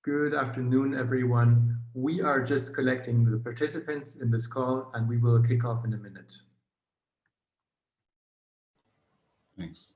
Good afternoon, everyone. We are just collecting the participants in this call, and we will kick off in a minute. Thanks.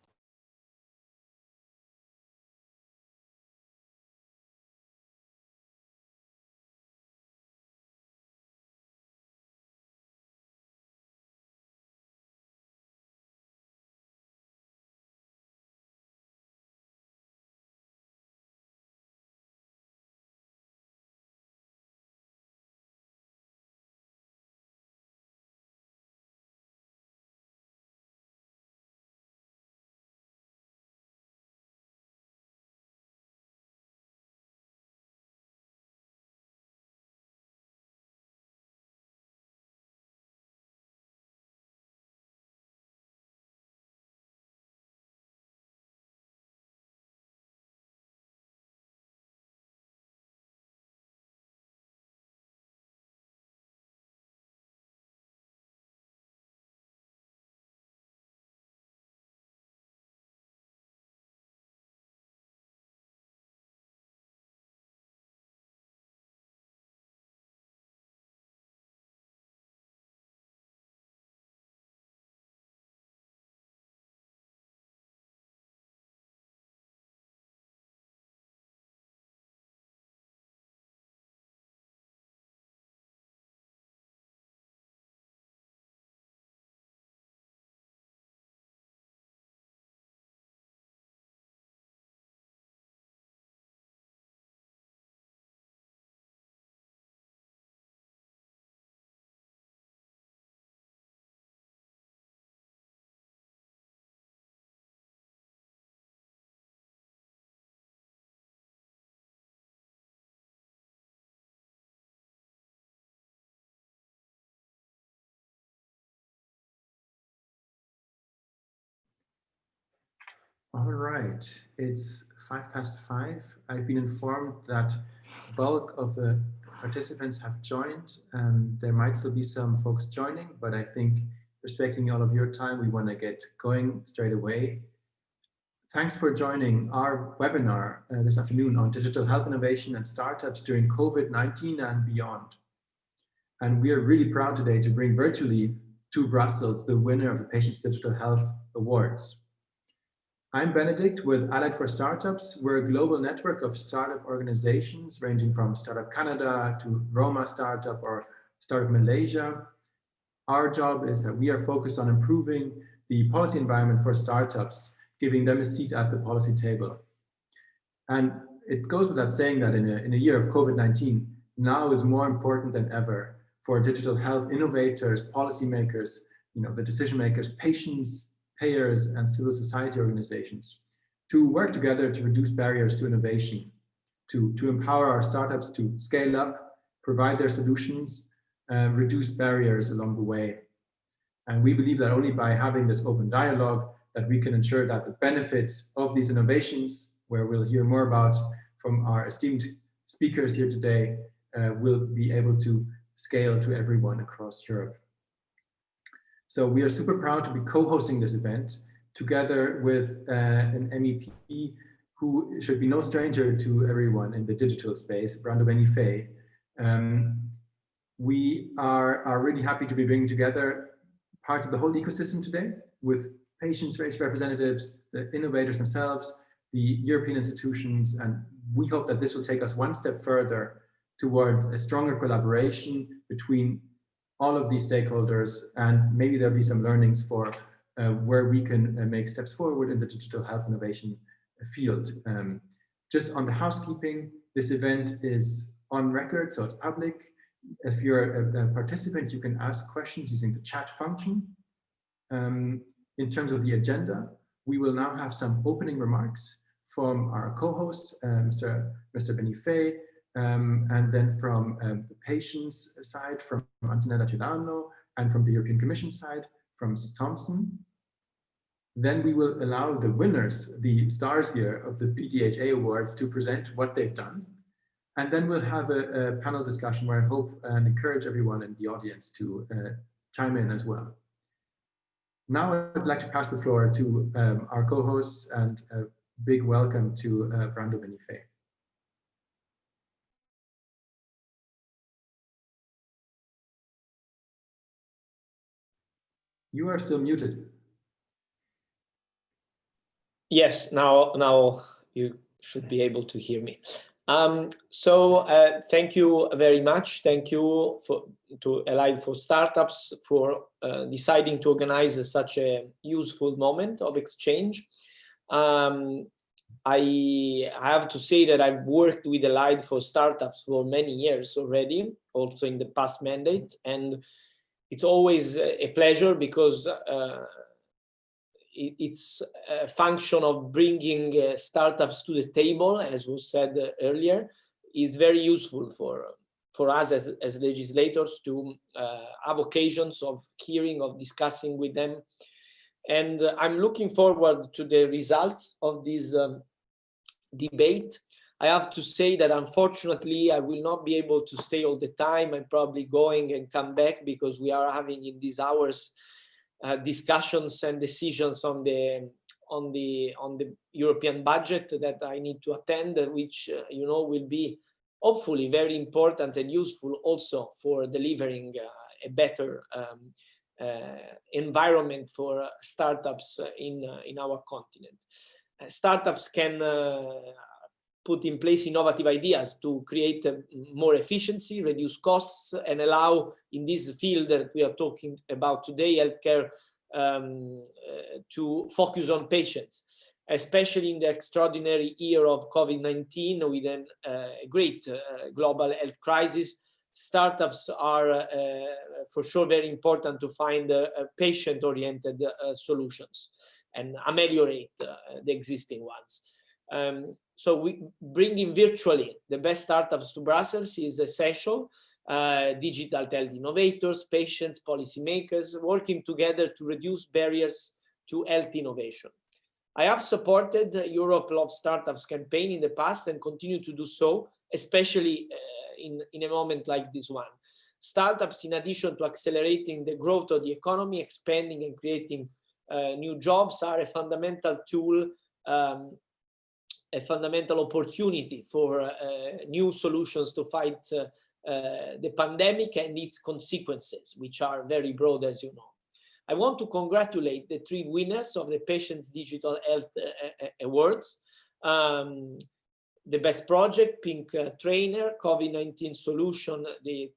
All right, it's 5:05. I've been informed that bulk of the participants have joined. There might still be some folks joining, but I think respecting all of your time, we want to get going straight away. Thanks for joining our webinar this afternoon on digital health innovation and startups during COVID-19 and beyond. And we are really proud today to bring virtually to Brussels the winner of the Patients Digital Health Awards. I'm Benedict with Allied for Startups. We're a global network of startup organizations ranging from Startup Canada to Roma Startup or Startup Malaysia. Our job is that we are focused on improving the policy environment for startups, giving them a seat at the policy table. And it goes without saying that in a year of COVID-19, now is more important than ever for digital health innovators, policymakers, the decision makers, patients, payers, and civil society organizations to work together to reduce barriers to innovation, to empower our startups to scale up, provide their solutions, reduce barriers along the way. And we believe that only by having this open dialogue that we can ensure that the benefits of these innovations, where we'll hear more about from our esteemed speakers here today, will be able to scale to everyone across Europe. So we are super proud to be co-hosting this event together with an MEP who should be no stranger to everyone in the digital space, Brando Benifei. We are really happy to be bringing together parts of the whole ecosystem today with patients' rights representatives, the innovators themselves, the European institutions, and we hope that this will take us one step further towards a stronger collaboration between all of these stakeholders, and maybe there'll be some learnings for where we can make steps forward in the digital health innovation field. Just on the housekeeping, this event is on record, so it's public. If you're a participant, you can ask questions using the chat function. In terms of the agenda, we will now have some opening remarks from our co-host, Mr. Benifei, and then from the patient's side, from Antonella Celano, and from the European Commission side, from Mrs. Thompson. Then we will allow the winners, the stars here of the PDHA Awards, to present what they've done. And then we'll have a panel discussion where I hope and encourage everyone in the audience to chime in as well. Now I'd like to pass the floor to our co-hosts, and a big welcome to Brando Benifei. You are still muted. Yes, now you should be able to hear me. Thank you very much. Thank you to Allied for Startups for deciding to organize such a useful moment of exchange. I have to say that I've worked with Allied for Startups for many years already, also in the past mandate, and it's always a pleasure because it's a function of bringing startups to the table, as was said earlier, is very useful for us as legislators to have occasions of hearing, of discussing with them. And I'm looking forward to the results of this debate. I have to say that unfortunately I will not be able to stay all the time. I'm probably going and come back because we are having in these hours discussions and decisions on the European budget that I need to attend, which will be hopefully very important and useful also for delivering a better environment for startups in our continent. Startups can put in place innovative ideas to create more efficiency, reduce costs, and allow in this field that we are talking about today, healthcare, to focus on patients, especially in the extraordinary year of COVID-19 with a great global health crisis. Startups are for sure very important to find patient-oriented solutions and ameliorate the existing ones. So bringing virtually the best startups to Brussels is essential. Digital health innovators, patients, policymakers, working together to reduce barriers to health innovation. I have supported the Europe Loves Startups campaign in the past and continue to do so, especially in a moment like this one. Startups, in addition to accelerating the growth of the economy, expanding and creating new jobs, are a fundamental tool, a fundamental opportunity for new solutions to fight the pandemic and its consequences, which are very broad, as you know. I want to congratulate the 3 winners of the Patients Digital Health Awards. The best project, Pink Trainer, COVID-19 solution, the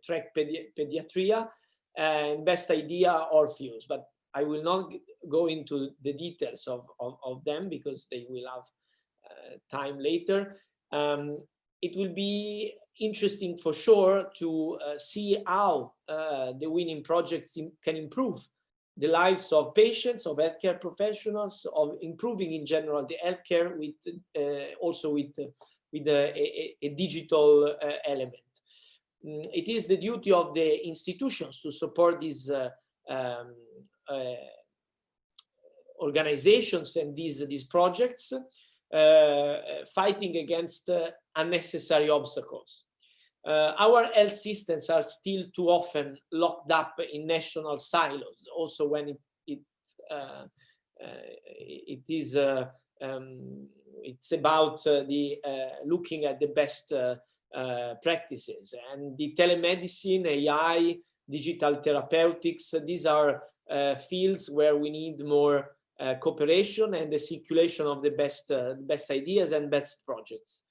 track pediatria, and best idea, Orpheus. But I will not go into the details of them because they will have time later. It will be interesting for sure to see how the winning projects can improve the lives of patients, of healthcare professionals, of improving in general the healthcare with also with a digital element. It is the duty of the institutions to support these organizations and these projects, fighting against unnecessary obstacles. Our health systems are still too often locked up in national silos, also when it's about looking at the best practices, and the telemedicine, AI, digital therapeutics. These are fields where we need more cooperation and the circulation of the best ideas and best projects.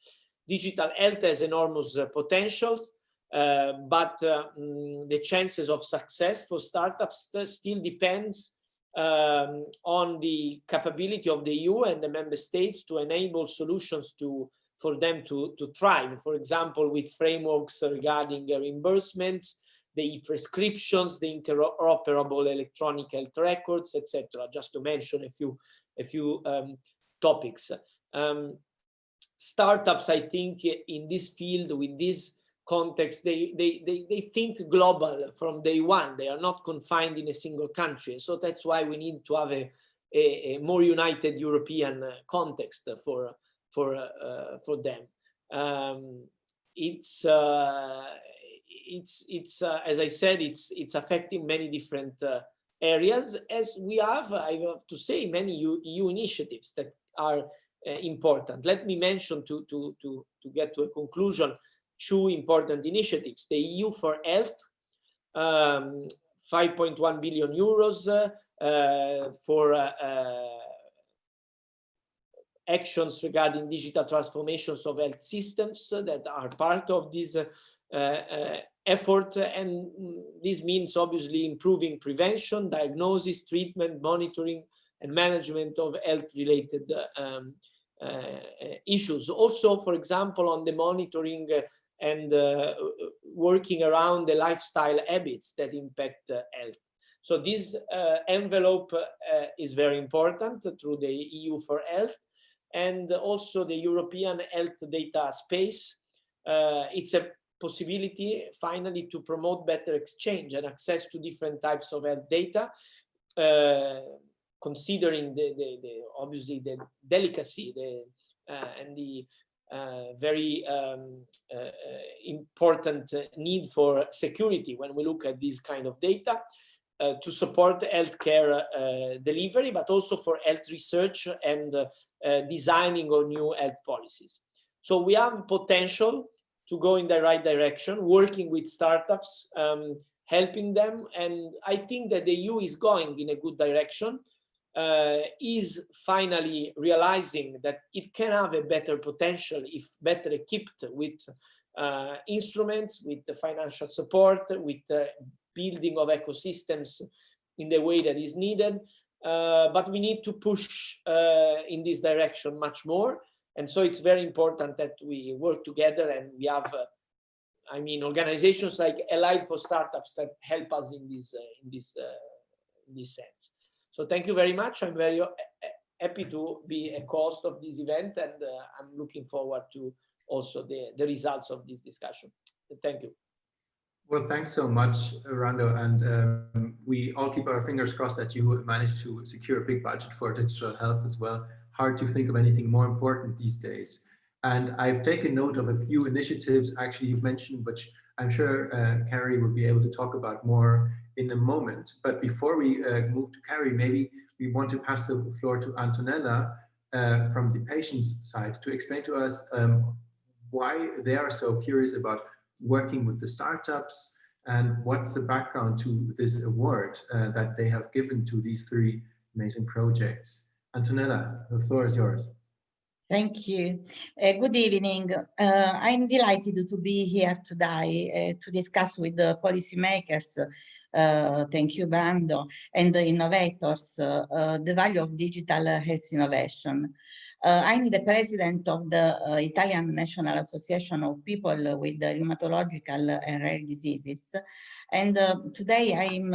Digital health has enormous potentials, but the chances of success for startups still depends on the capability of the EU and the member states to enable solutions for them to thrive. For example, with frameworks regarding reimbursements, the e-prescriptions, the interoperable electronic health records, etc. Just to mention a few topics. Startups, I think, in this field, with this context, they think global from day one. They are not confined in a single country. So that's why we need to have a more united European context for them. It's as I said, it's affecting many different areas, as we have, I have to say, many EU initiatives that are important. Let me mention to get to a conclusion 2 important initiatives: the EU for Health, 5.1 billion euros for actions regarding digital transformations of health systems that are part of this effort. And this means obviously improving prevention, diagnosis, treatment, monitoring, and management of health-related issues. Also, for example, on the monitoring and working around the lifestyle habits that impact health. So this envelope is very important through the EU for Health, and also the European health data space. It's a possibility finally to promote better exchange and access to different types of health data, considering obviously the delicacy and the very important need for security when we look at this kind of data, to support healthcare delivery, but also for health research and designing of new health policies. So we have potential to go in the right direction, working with startups, helping them. And I think that the EU is going in a good direction, is finally realizing that it can have a better potential if better equipped with instruments, with financial support, with building of ecosystems in the way that is needed. But we need to push in this direction much more. And so it's very important that we work together, and we have, I mean, organizations like Allied for Startups that help us in this sense. So thank you very much. I'm very happy to be a host of this event, and I'm looking forward to also the results of this discussion. Thank you. Well, thanks so much, Rando, and we all keep our fingers crossed that you managed to secure a big budget for digital health as well. Hard to think of anything more important these days. And I've taken note of a few initiatives actually you've mentioned, which I'm sure Carrie will be able to talk about more in a moment. But before we move to Carrie, maybe we want to pass the floor to Antonella from the patient's side to explain to us why they are so curious about working with the startups and what's the background to this award that they have given to these three amazing projects. Antonella, the floor is yours. Thank you. Good evening. I'm delighted to be here today to discuss with the policymakers, thank you, Brando, and the innovators, the value of digital health innovation. I'm the president of the Italian National Association of People with Rheumatological and Rare Diseases. And today I'm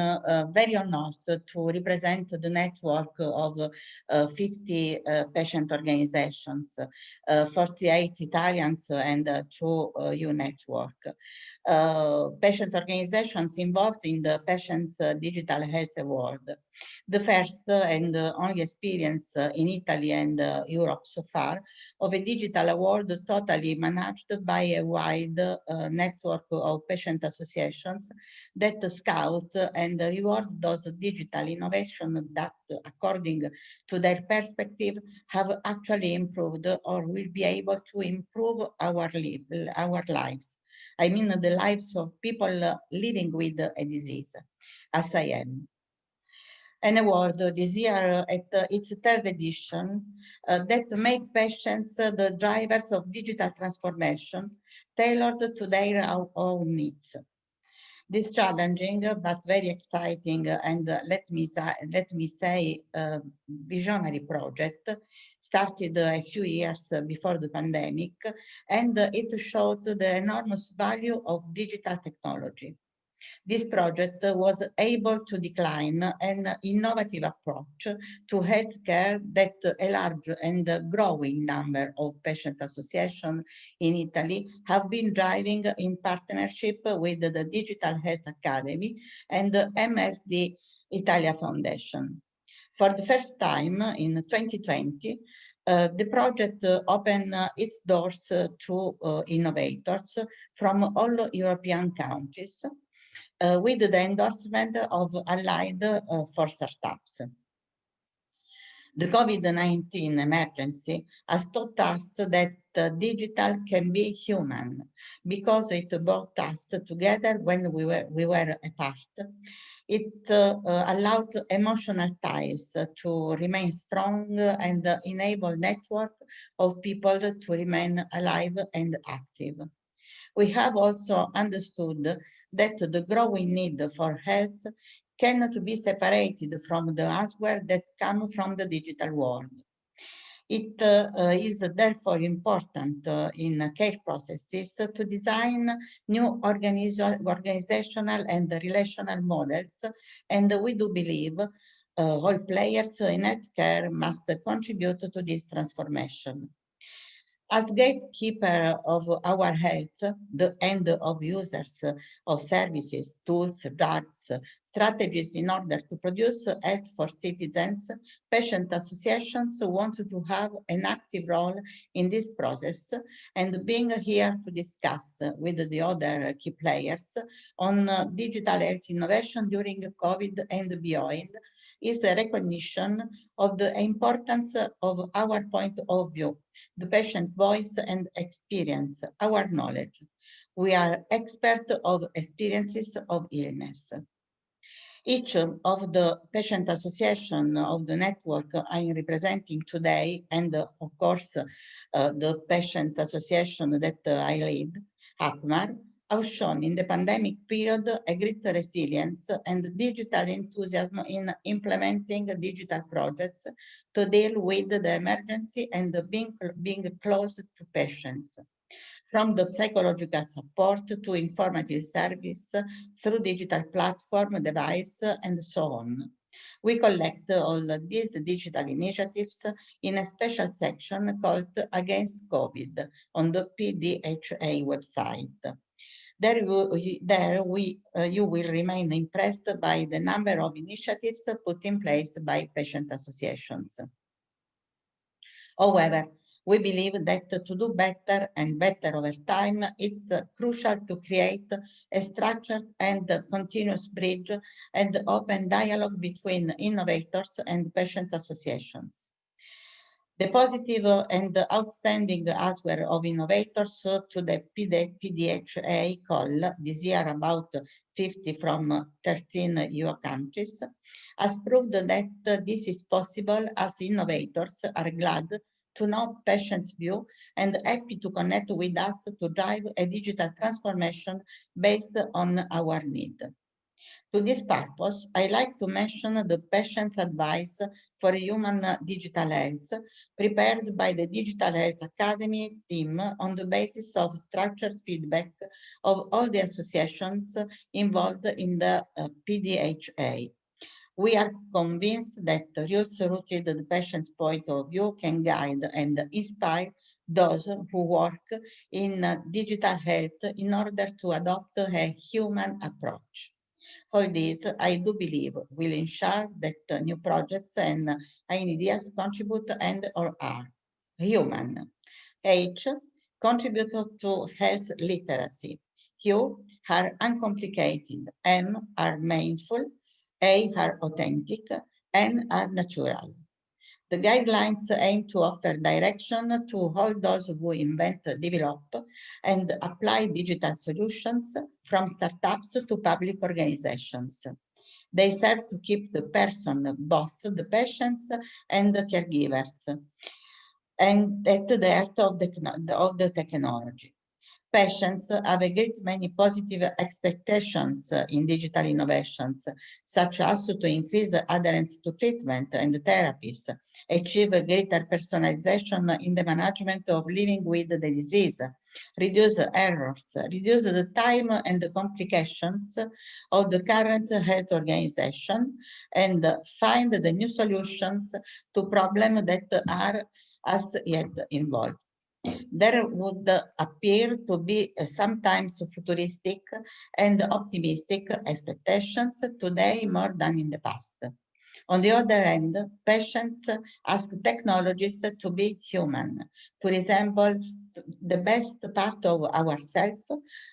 very honored to represent the network of 50 patient organizations, 48 Italians and 2 EU network. Patient organizations involved in the Patients Digital Health Award. The first and only experience in Italy and Europe so far of a digital award totally managed by a wide network of patient associations that scout and reward those digital innovations that, according to their perspective, have actually improved or will be able to improve our lives. I mean the lives of people living with a disease, as I am. An award this year at its 3rd edition that make patients the drivers of digital transformation tailored to their own needs. This challenging but very exciting and let me say visionary project started a few years before the pandemic, and it showed the enormous value of digital technology. This project was able to decline an innovative approach to healthcare that a large and growing number of patient associations in Italy have been driving in partnership with the Digital Health Academy and the MSD Italia Foundation. For the first time in 2020, the project opened its doors to innovators from all European countries, with the endorsement of Allied for Startups. The COVID-19 emergency has taught us that digital can be human because it brought us together when we were apart. It allowed emotional ties to remain strong and enable network of people to remain alive and active. We have also understood that the growing need for health cannot be separated from the answers that come from the digital world. It is therefore important in care processes to design new organizational and relational models, and we do believe all players in healthcare must contribute to this transformation. As gatekeeper of our health, the end of users of services, tools, drugs, strategies in order to produce health for citizens, patient associations want to have an active role in this process, and being here to discuss with the other key players on digital health innovation during COVID and beyond is a recognition of the importance of our point of view, the patient voice and experience, our knowledge. We are experts of experiences of illness. Each of the patient association of the network I'm representing today, and of course, the patient association that I lead, APMARR, have shown in the pandemic period a great resilience and digital enthusiasm in implementing digital projects to deal with the emergency and being close to patients. From the psychological support to informative service through digital platform, device, and so on. We collect all these digital initiatives in a special section called Against COVID on the PDHA website. There you will remain impressed by the number of initiatives put in place by patient associations. However, we believe that to do better and better over time, it's crucial to create a structured and continuous bridge and open dialogue between innovators and patient associations. The positive and outstanding answer of innovators to the PDHA call, this year about 50 from 13 EU countries, has proved that this is possible as innovators are glad to know patients' view and happy to connect with us to drive a digital transformation based on our need. To this purpose, I like to mention the Patient's Advice for Human Digital Health, prepared by the Digital Health Academy team on the basis of structured feedback of all the associations involved in the PDHA. We are convinced that rules-rooted the patient's point of view can guide and inspire those who work in digital health in order to adopt a human approach. All this, I do believe, will ensure that new projects and ideas contribute and or are human. H, contribute to health literacy. Q, are uncomplicated. M, are mindful. A, are authentic. N, are natural. The guidelines aim to offer direction to all those who invent, develop, and apply digital solutions from startups to public organizations. They serve to keep the person, both the patients and the caregivers, and at the heart of the technology. Patients have a great many positive expectations in digital innovations, such as to increase adherence to treatment and therapies, achieve greater personalization in the management of living with the disease, reduce errors, reduce the time and the complications of the current health organization, and find the new solutions to problems that are as yet involved. There would appear to be sometimes futuristic and optimistic expectations today more than in the past. On the other hand, patients ask technologies to be human, to resemble the best part of ourselves,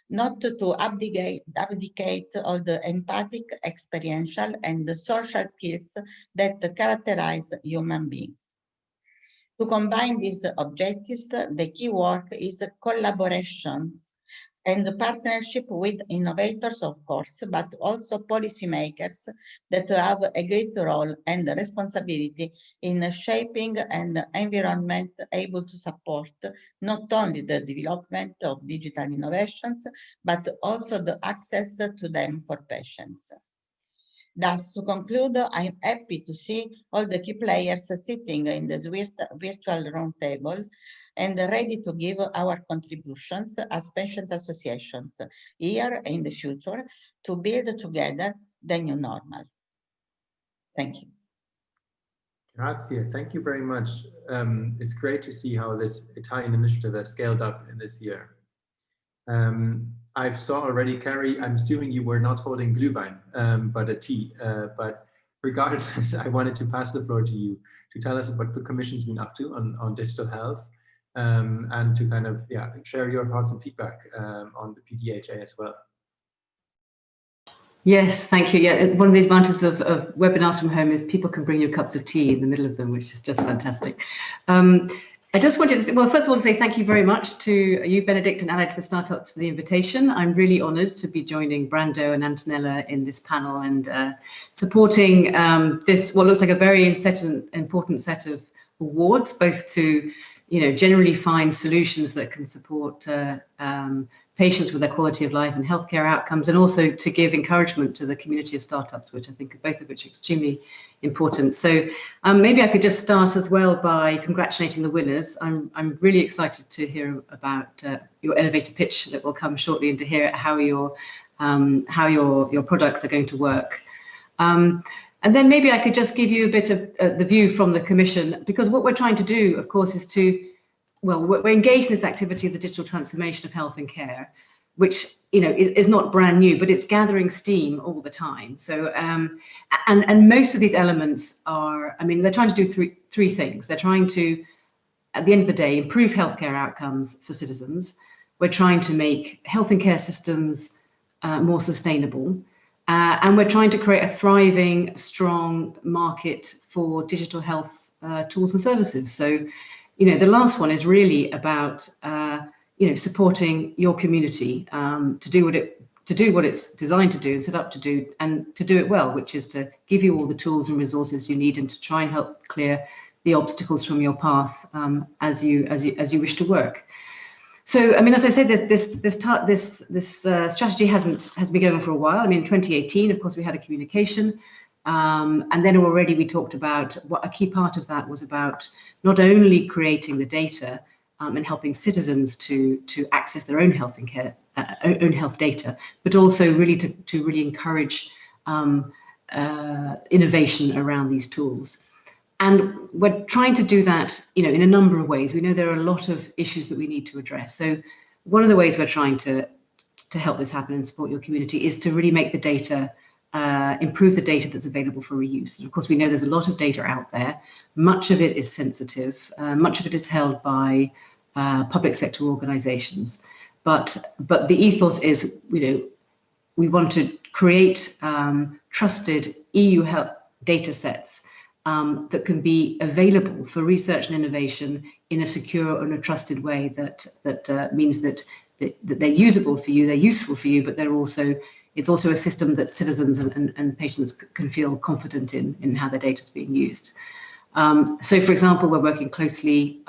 not to abdicate all the empathic, experiential, and social skills that characterize human beings. To combine these objectives, the key work is collaborations and partnership with innovators, of course, but also policymakers that have a great role and responsibility in shaping an environment able to support not only the development of digital innovations, but also the access to them for patients. Thus, to conclude, I'm happy to see all the key players sitting in this virtual roundtable and ready to give our contributions as patient associations here and in the future to build together the new normal. Thank you. Grazie, thank you very much. It's great to see how this Italian initiative has scaled up in this year. I saw already, Carrie, I'm assuming you were not holding Glühwein, but a tea. But regardless, I wanted to pass the floor to you to tell us what the Commission's been up to on digital health, and to kind of share your thoughts and feedback on the PDHA as well. Yes, thank you. Yeah, one of the advantages of webinars from home is people can bring you cups of tea in the middle of them, which is just fantastic. I just wanted to say, well, first of all, to say thank you very much to you, Benedict, and Allied for Startups for the invitation. I'm really honoured to be joining Brando and Antonella in this panel and supporting this, what looks like a very important set of awards, both to, generally find solutions that can support patients with their quality of life and healthcare outcomes, and also to give encouragement to the community of startups, which I think are both of which are extremely important. So maybe I could just start as well by congratulating the winners. I'm really excited to hear about your elevator pitch that will come shortly, and to hear how your products are going to work. And then maybe I could just give you a bit of the view from the Commission, because what we're trying to do, of course, is to, well, we're engaged in this activity of the digital transformation of health and care, which, is not brand new, but it's gathering steam all the time. So, and most of these elements are, they're trying to do three things. They're trying to, at the end of the day, improve healthcare outcomes for citizens. We're trying to make health and care systems more sustainable. And we're trying to create a thriving, strong market for digital health tools and services. So, the last one is really about, supporting your community to do what it's designed to do and set up to do, and to do it well, which is to give you all the tools and resources you need, and to try and help clear the obstacles from your path as you wish to work. So, as I said, this strategy has been going on for a while. In 2018, of course, we had a communication, and then already we talked about what a key part of that was about not only creating the data and helping citizens to access their own health and care, own health data, but also really to really encourage innovation around these tools. And we're trying to do that, in a number of ways. We know there are a lot of issues that we need to address. So one of the ways we're trying to help this happen and support your community is to really make the data, improve the data that's available for reuse. And of course, we know there's a lot of data out there. Much of it is sensitive. Much of it is held by public sector organizations. But the ethos is, we want to create trusted EU health data sets that can be available for research and innovation in a secure and a trusted way that means that they're usable for you, they're useful for you, but it's also a system that citizens and patients can feel confident in how their data is being used. So, for example, we're working closely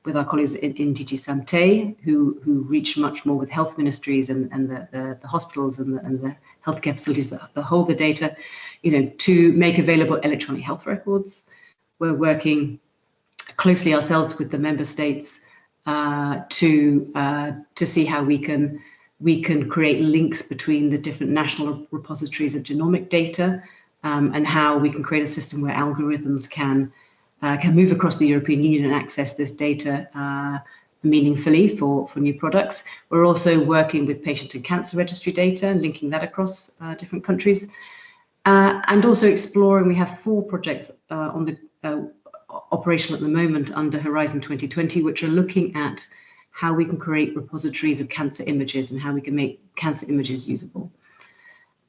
with our colleagues in DG Santé, who reach much more with health ministries and the hospitals and the healthcare facilities that hold the data, to make available electronic health records. We're working closely ourselves with the member states to see how we can create links between the different national repositories of genomic data, and how we can create a system where algorithms can move across the European Union and access this data meaningfully for new products. We're also working with patient and cancer registry data and linking that across different countries. And also exploring, we have 4 projects on the operational at the moment under Horizon 2020, which are looking at how we can create repositories of cancer images and how we can make cancer images usable.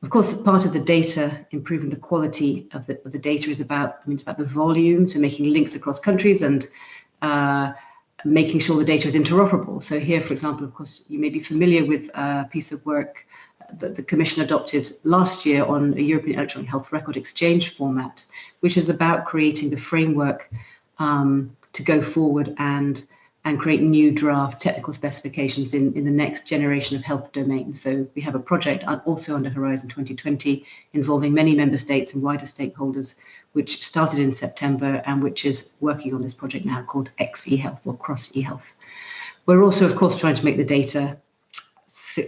Of course, part of the data, improving the quality of the data is about, it's about the volume, so making links across countries and making sure the data is interoperable. So here, for example, of course, you may be familiar with a piece of work that the Commission adopted last year on a European electronic health record exchange format, which is about creating the framework to go forward and create new draft technical specifications in the next generation of health domains. So we have a project also under Horizon 2020 involving many member states and wider stakeholders, which started in September and which is working on this project now called X-eHealth or Cross eHealth. We're also, of course, trying to make the data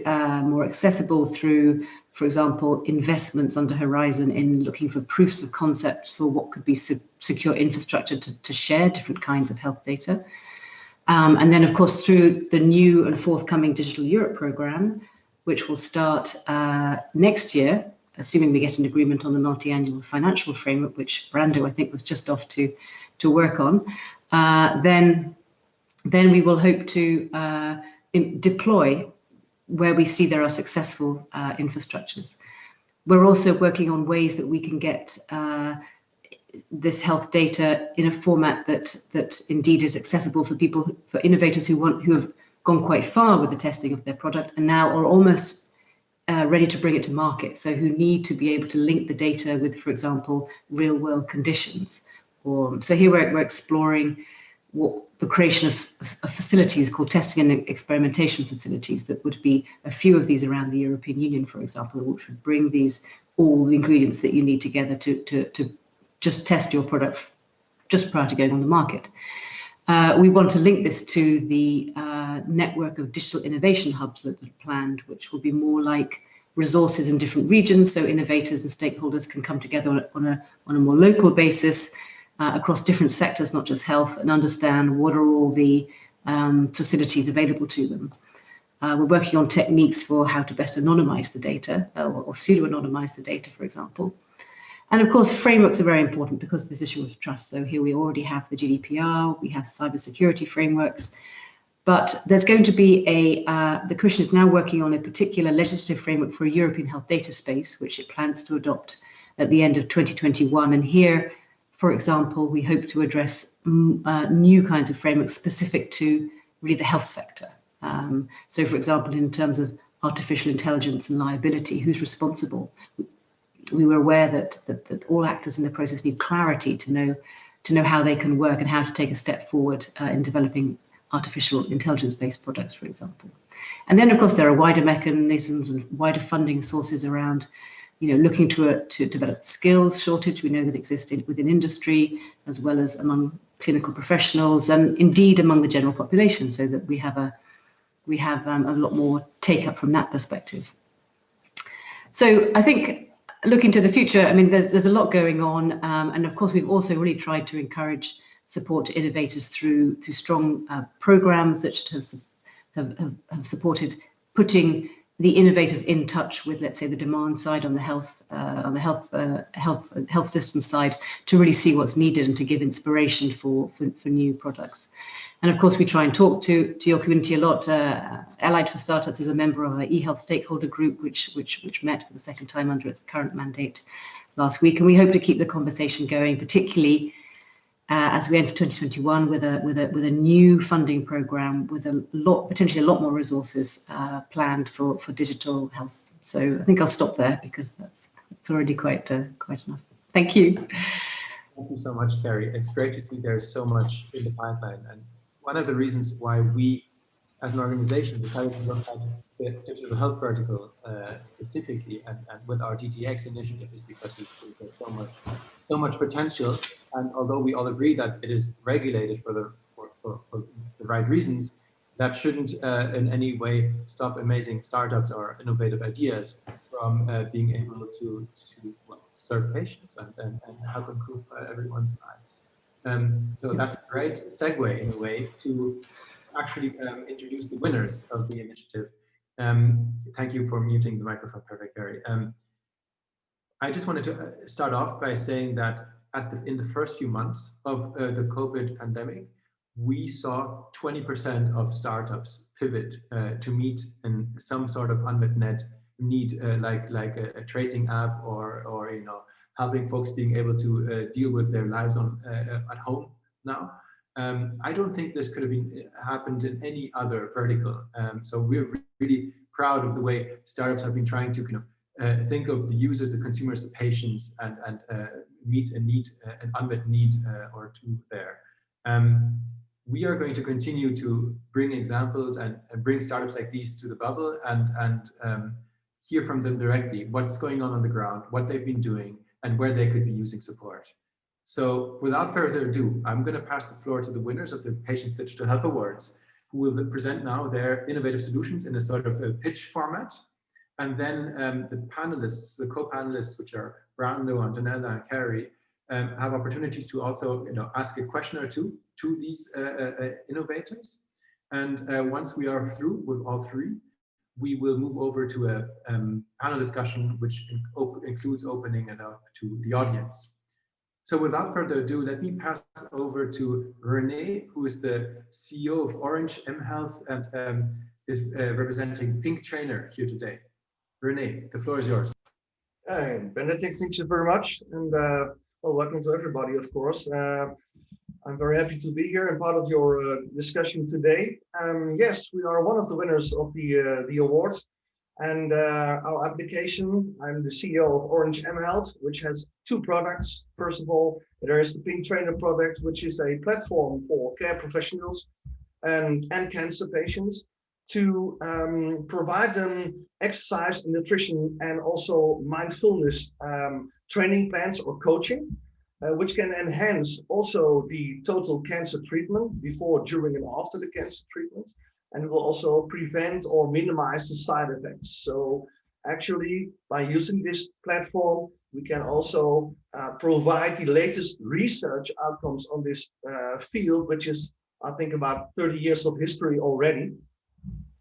more accessible through, for example, investments under Horizon in looking for proofs of concept for what could be secure infrastructure to share different kinds of health data. And then, of course, through the new and forthcoming Digital Europe programme, which will start next year, assuming we get an agreement on the multi-annual financial framework, which Brando, I think, was just off to work on, then we will hope to deploy where we see there are successful infrastructures. We're also working on ways that we can get this health data in a format that indeed is accessible for people, for innovators who have gone quite far with the testing of their product and now are almost ready to bring it to market. So who need to be able to link the data with, for example, real world conditions. So here we're exploring what the creation of facilities called testing and experimentation facilities that would be a few of these around the European Union, for example, which would bring all the ingredients that you need together to just test your product just prior to going on the market. We want to link this to the network of digital innovation hubs that are planned, which will be more like resources in different regions, so innovators and stakeholders can come together on a more local basis across different sectors, not just health, and understand what are all the facilities available to them. We're working on techniques for how to best anonymize the data or pseudo-anonymize the data, for example. And of course, frameworks are very important because of this issue of trust. So here we already have the GDPR, we have cybersecurity frameworks, but there's going to be the Commission is now working on a particular legislative framework for a European health data space, which it plans to adopt at the end of 2021. And here, for example, we hope to address new kinds of frameworks specific to really the health sector. So for example, in terms of artificial intelligence and liability, who's responsible? We were aware that all actors in the process need clarity to know how they can work and how to take a step forward in developing artificial intelligence-based products, for example. And then, of course, there are wider mechanisms and wider funding sources around, looking to develop skills shortage we know that exists within industry, as well as among clinical professionals and indeed among the general population, so that we have a lot more take up from that perspective. So I think, looking to the future, there's a lot going on, and of course we've also really tried to encourage support to innovators through strong programs that have supported putting the innovators in touch with, let's say, the demand side on the health system side to really see what's needed and to give inspiration for new products. And of course, we try and talk to your community a lot. Allied for Startups is a member of our eHealth stakeholder group, which met for the second time under its current mandate last week. And we hope to keep the conversation going, particularly as we enter 2021 with a new funding program with potentially a lot more resources planned for digital health. So I think I'll stop there because that's already quite enough. Thank you. Thank you so much, Carrie. It's great to see there's so much in the pipeline. And one of the reasons why we, as an organization, decided to look at the digital health vertical specifically and with our DTX initiative is because we think there's so much potential. And although we all agree that it is regulated for the right reasons, that shouldn't in any way stop amazing startups or innovative ideas from being able to serve patients and help improve everyone's lives. So that's a great segue in a way to actually introduce the winners of the initiative. Thank you for muting the microphone, perfect, Gary. I just wanted to start off by saying that in the first few months of the COVID pandemic, we saw 20% of startups pivot to meet some sort of unmet need, like a tracing app, or you know, helping folks being able to deal with their lives at home now. I don't think this could have happened in any other vertical. So we're really proud of the way startups have been trying to kind of think of the users, the consumers, the patients, and meet a need, an unmet need or two there. We are going to continue to bring examples and bring startups like these to the bubble and hear from them directly what's going on the ground, what they've been doing, and where they could be using support. So without further ado, I'm going to pass the floor to the winners of the Patients Digital Health Awards, who will present now their innovative solutions in a sort of a pitch format. And then the panelists, the co-panelists, which are Brando, Antonella, and Carrie, have opportunities to also, you know, ask a question or two to these innovators. And once we are through with all three, we will move over to a panel discussion, which includes opening it up to the audience. So without further ado, let me pass over to Renee, who is the CEO of Orange mHealth and is representing Pink Trainer here today. Renee, the floor is yours. Benedict, thank you very much. And well, welcome to everybody, of course. I'm very happy to be here and part of your discussion today. Yes, we are one of the winners of the awards. And our application, I'm the CEO of Orange mHealth, which has two products. First of all, there is the Pink Trainer product, which is a platform for care professionals and cancer patients to provide them exercise and nutrition and also mindfulness training plans or coaching, which can enhance also the total cancer treatment before, during, and after the cancer treatment. And will also prevent or minimize the side effects. So actually, by using this platform, we can also provide the latest research outcomes on this field, which is, I think, about 30 years of history already.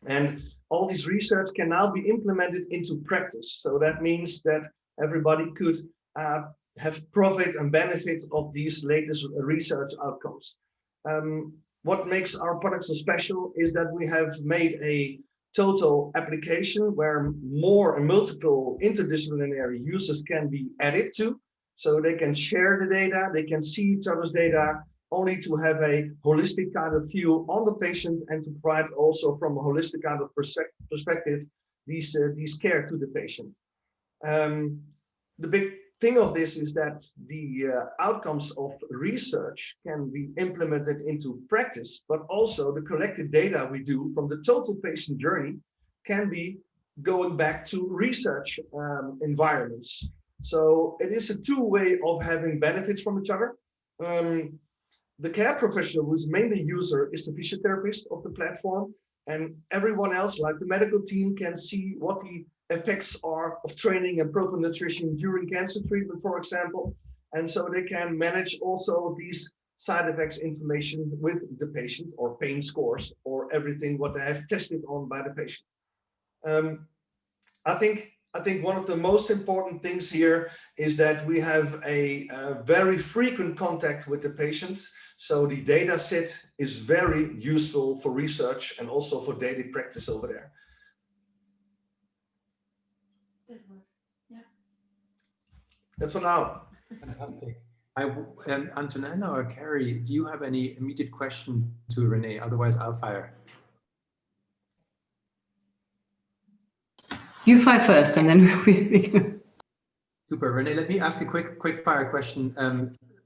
And all this research can now be implemented into practice. So that means that everybody could have profit and benefit of these latest research outcomes. What makes our product so special is that we have made a total application where more and multiple interdisciplinary users can be added to. So they can share the data, they can see each other's data, only to have a holistic kind of view on the patient and to provide also from a holistic kind of perspective these care to the patient. The big thing of this is that the outcomes of research can be implemented into practice, but also the collected data we do from the total patient journey can be going back to research environments. So it is a two-way of having benefits from each other. The care professional who's mainly user is the physiotherapist of the platform, and everyone else, like the medical team, can see what the effects are of training and proper nutrition during cancer treatment, for example. And so they can manage also these side effects information with the patient, or pain scores, or everything what they have tested on by the patient. I think one of the most important things here is that we have a very frequent contact with the patient. So the data set is very useful for research and also for daily practice over there. That's for now. Fantastic. Antonella or Carrie, do you have any immediate question to Renee? Otherwise, I'll fire. You fire first, and then we. Super, Renee. Let me ask a quick fire question.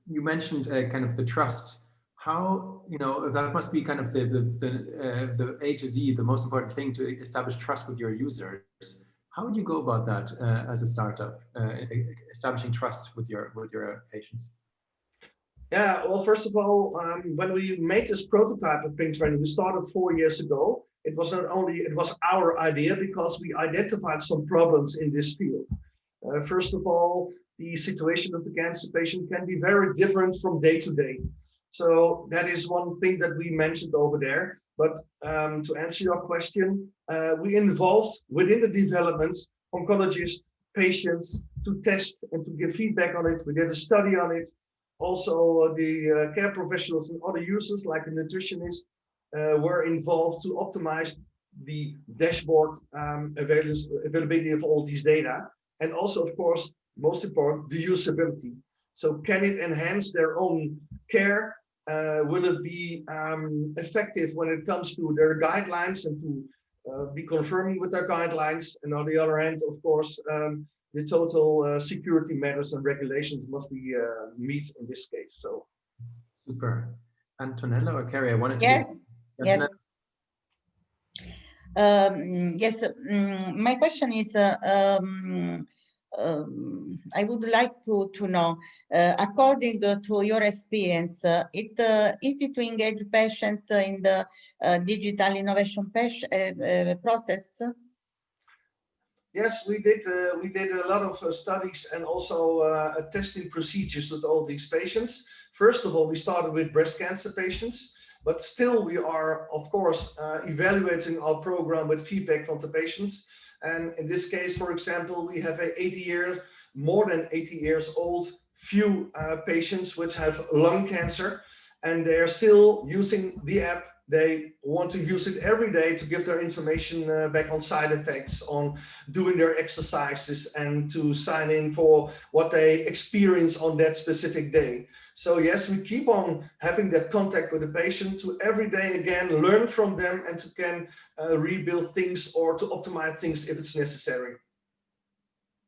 You mentioned kind of the trust. How, you know, that must be kind of the A to Z, the most important thing to establish trust with your users. How would you go about that as a startup, establishing trust with your patients? Yeah, well, first of all, when we made this prototype of Pink Trainer, we started 4 years ago. It was not only, it was our idea because we identified some problems in this field. First of all, the situation of the cancer patient can be very different from day to day. So that is one thing that we mentioned over there. But to answer your question, we involved within the development oncologists, patients to test and to give feedback on it. We did a study on it. Also, the care professionals and other users, like a nutritionist, were involved to optimize the dashboard availability of all these data. And also, of course, most important, the usability. So can it enhance their own care? Will it be effective when it comes to their guidelines and to be confirming with their guidelines? And on the other hand, of course, the total security matters and regulations must be met in this case. So super. Antonella or Carrie, I wanted to Yes. give, Yes. My question is, I would like to know, according to your experience, easy to engage patients in the digital innovation process? yes, we did a lot of studies and also testing procedures with all these patients. First of all, we started with breast cancer patients, but still we are, of course, evaluating our program with feedback from the patients. And in this case, for example, we have more than 80 years old few patients which have lung cancer, and they are still using the app. They want to use it every day to give their information back on side effects, on doing their exercises, and to sign in for what they experience on that specific day. So yes, we keep on having that contact with the patient to every day again learn from them and to can rebuild things or to optimize things if it's necessary.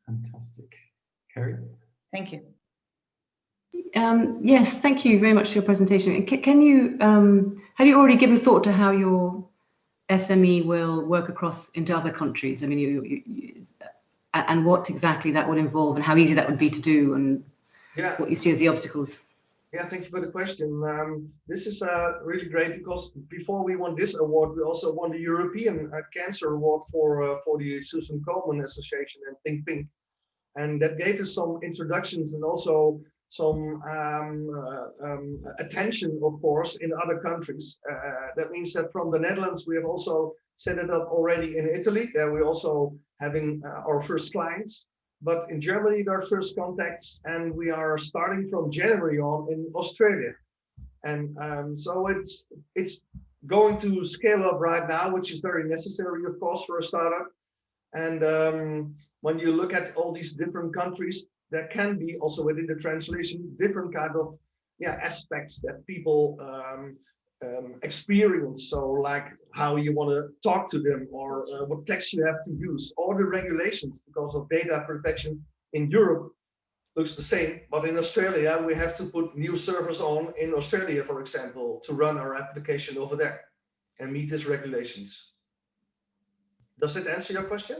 fantastic. Carrie? Thank you. Yes, thank you very much for your presentation. Can you, have you already given thought to how your SME will work across into other countries? I mean, and what exactly that would involve and how easy that would be to do, and what you see as the obstacles? Yeah, thank you for the question. This is really great because before we won this award, we also won the European Cancer Award for the Susan Komen Association and Think Pink. And that gave us some introductions and also some attention, of course, in other countries. That means that from the Netherlands, we have also set it up already in Italy. There we're also having our first clients. But in Germany, there are first contacts, and we are starting from January on in Australia. And so it's going to scale up right now, which is very necessary, of course, for a startup. And when you look at all these different countries, there can be also within the translation different kind of aspects that people experience. So like how you want to talk to them, or what text you have to use, or the regulations because of data protection in Europe looks the same, but in Australia we have to put new servers on in Australia, for example, to run our application over there and meet these regulations. Does it answer your question?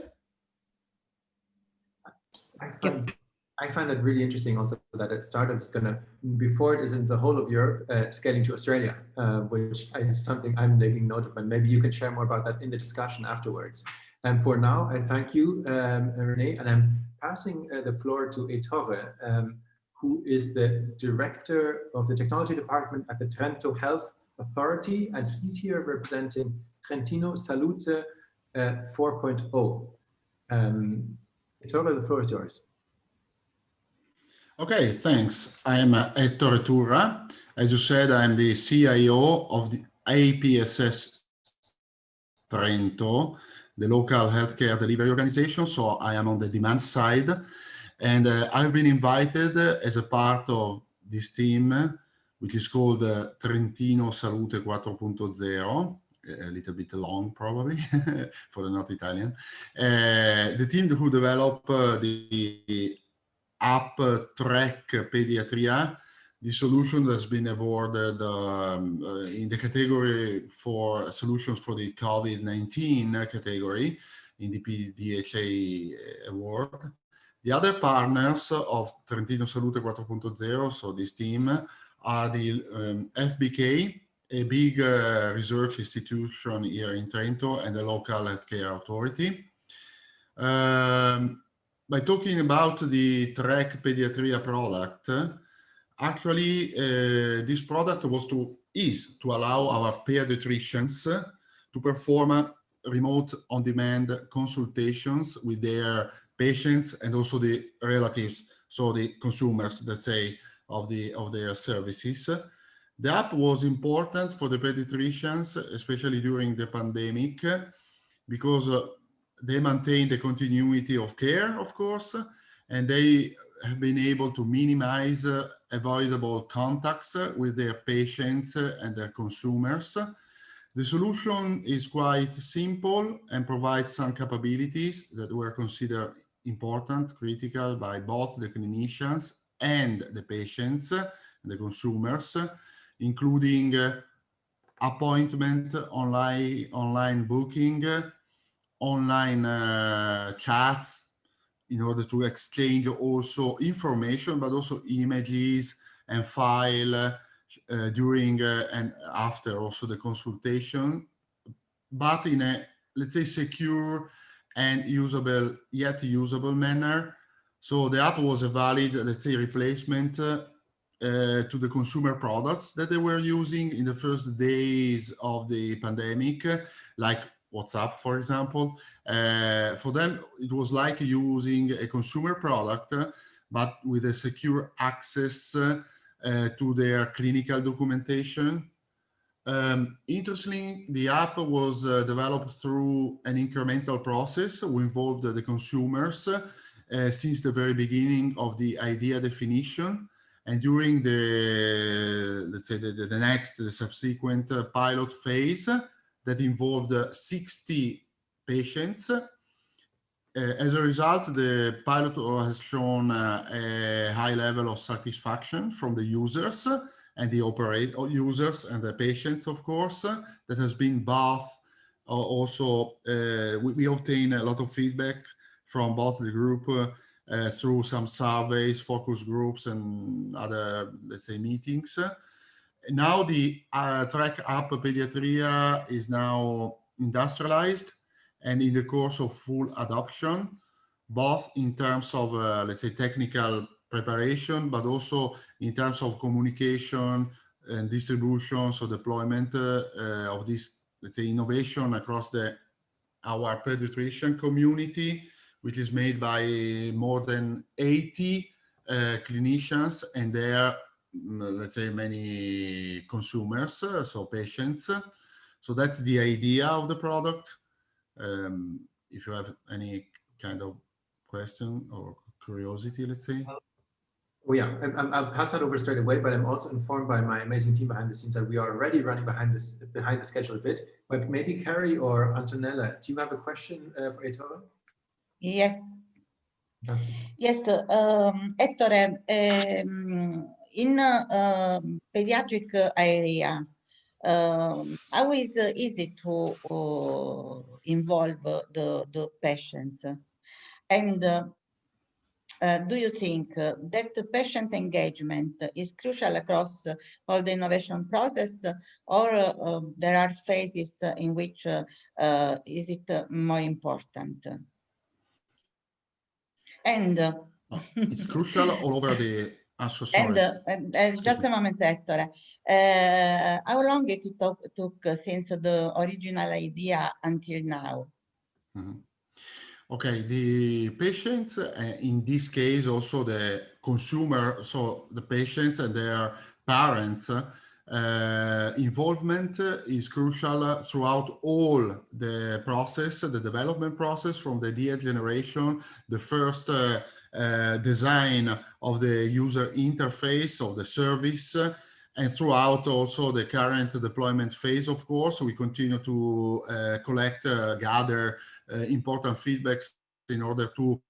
I find that really interesting also that a startup is going to, before it is in the whole of Europe, scaling to Australia, which is something I'm taking note of, and maybe you can share more about that in the discussion afterwards. And for now, I thank you, Renee, and I'm passing the floor to Ettore, who is the director of the technology department at the Trento Health Authority, and he's here representing Trentino Salute 4.0. Ettore, the floor is yours. Okay, thanks. I'm Ettore Turra. As you said, I'm the CIO of the APSS Trento, the local healthcare delivery organization. So I am on the demand side, and I've been invited as a part of this team, which is called Trentino Salute 4.0. A little bit long, probably, for the not Italian. The team who developed the app track pediatria, the solution that's been awarded in the category for solutions for the COVID-19 category in the PDHA award. The other partners of Trentino Salute 4.0, so this team, are the FBK, a big research institution here in Trento, and the local healthcare authority. By talking about the track pediatria product, actually this product is to allow our pediatricians to perform remote on-demand consultations with their patients and also the relatives, so the consumers, let's say, of their services. The app was important for the pediatricians, especially during the pandemic, because they maintain the continuity of care, of course, and they have been able to minimize avoidable contacts with their patients and their consumers. The solution is quite simple and provides some capabilities that were considered important, critical by both the clinicians and the patients, the consumers, including appointment, online booking, online chats, in order to exchange also information, but also images and file during and after also the consultation, but in a, let's say, secure and usable, yet usable manner. So the app was a valid, let's say, replacement to the consumer products that they were using in the first days of the pandemic, like WhatsApp, for example. For them, it was like using a consumer product, but with a secure access to their clinical documentation. Interestingly, the app was developed through an incremental process who involved the consumers since the very beginning of the idea definition. And during the, let's say, the subsequent pilot phase that involved 60 patients. As a result, the pilot has shown a high level of satisfaction from the users and the users and the patients, of course, that has been both also, we obtain a lot of feedback from both the group through some surveys, focus groups, and other, let's say, meetings. Now the track app Pediatria is now industrialized and in the course of full adoption, both in terms of, let's say, technical preparation, but also in terms of communication and distribution, so deployment of this, let's say, innovation across our pediatrician community, which is made by more than 80 clinicians and their, let's say, many consumers, so patients. So that's the idea of the product. If you have any kind of question or curiosity, let's say. Oh yeah, I'll pass that over straight away, but I'm also informed by my amazing team behind the scenes that we are already running behind the schedule a bit. But maybe Carrie or Antonella, do you have a question for Ettore? Yes. Fantastic. Yes, Ettore, in pediatric area, how is easy to involve the patient? And do you think that patient engagement is crucial across all the innovation process, or there are phases in which is it more important? And it's crucial all over the just a moment, Ettore. How long it took since the original idea until now? Mm-hmm. Okay, the patients, in this case, also the consumer, so the patients and their parents, involvement is crucial throughout all the process, the development process, from the idea generation, the first design of the user interface of the service, and throughout also the current deployment phase. Of course, we continue to collect, gather important feedbacks in order to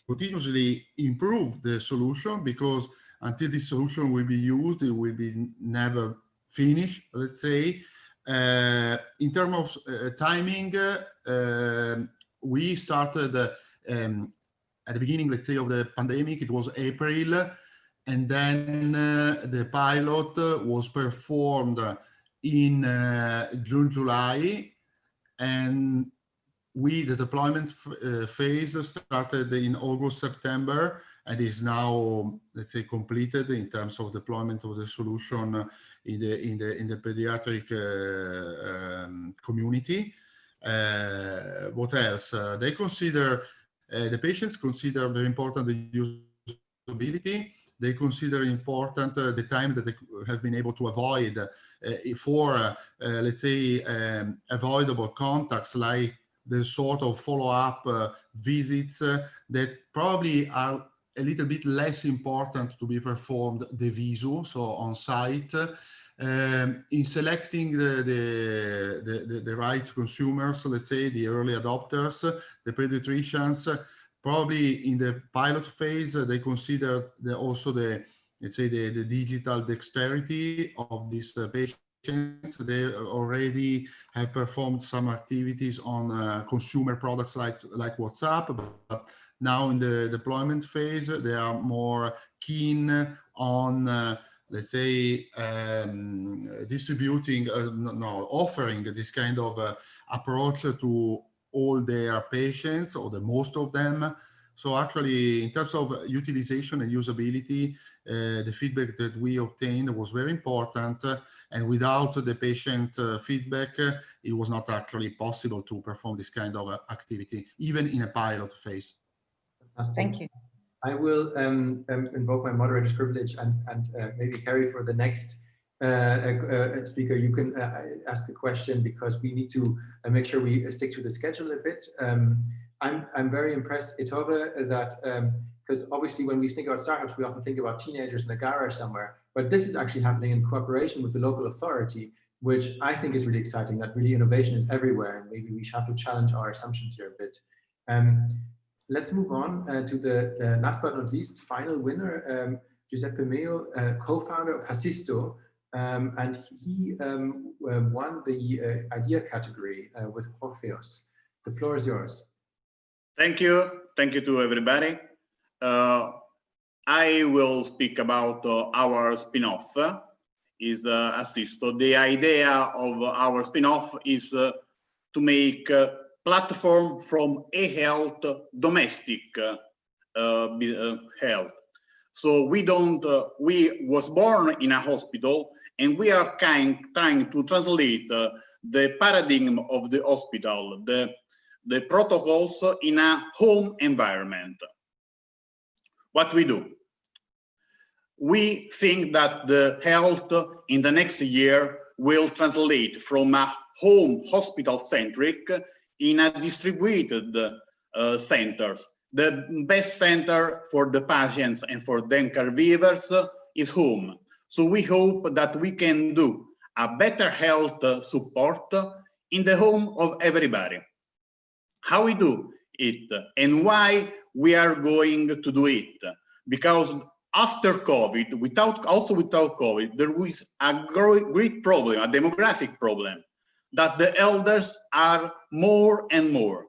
continuously improve the solution, because until this solution will be used, it will be never finished, let's say. In terms of timing, we started at the beginning, let's say, of the pandemic. It was April, and then the pilot was performed in June, July, and the deployment phase started in August, September, and is now, let's say, completed in terms of deployment of the solution in the pediatric community. What else? They consider The patients consider very important the usability. They consider important the time that they have been able to avoid for, let's say, avoidable contacts, like the sort of follow-up visits that probably are a little bit less important to be performed de visu, so on site. In selecting the right consumers, let's say the early adopters, the pediatricians, probably in the pilot phase, they consider also let's say the digital dexterity of these patients. They already have performed some activities on consumer products like WhatsApp, but now in the deployment phase, they are more keen on let's say, distributing, offering this kind of approach to all their patients, or the most of them. So actually, in terms of utilization and usability, the feedback that we obtained was very important. And without the patient feedback, it was not actually possible to perform this kind of activity, even in a pilot phase. Fantastic. Thank you. I will invoke my moderator's privilege and maybe Carrie, for the next speaker, you can ask a question, because we need to make sure we stick to the schedule a bit. I'm very impressed, Ettore, that because obviously when we think about startups, we often think about teenagers in a garage somewhere, but this is actually happening in cooperation with the local authority, which I think is really exciting, that really innovation is everywhere, and maybe we have to challenge our assumptions here a bit. Let's move on to the last but not least final winner, Giuseppe Meo, co-founder of Hasisto, and he won the idea category with Orpheus. The floor is yours. Thank you to everybody. I will speak about our spin-off, is Hasisto. The idea of our spin-off is to make platform from e-health domestic health. So we was born in a hospital, and we are trying to translate the paradigm of the hospital, the protocols in a home environment. What we do? We think that the health in the next year will translate from a home hospital-centric in a distributed centers. The best center for the patients and for them caregivers is home. So we hope that we can do a better health support in the home of everybody. How we do it and why we are going to do it? Because after COVID, without COVID, there was a great problem, a demographic problem, that the elders are more and more.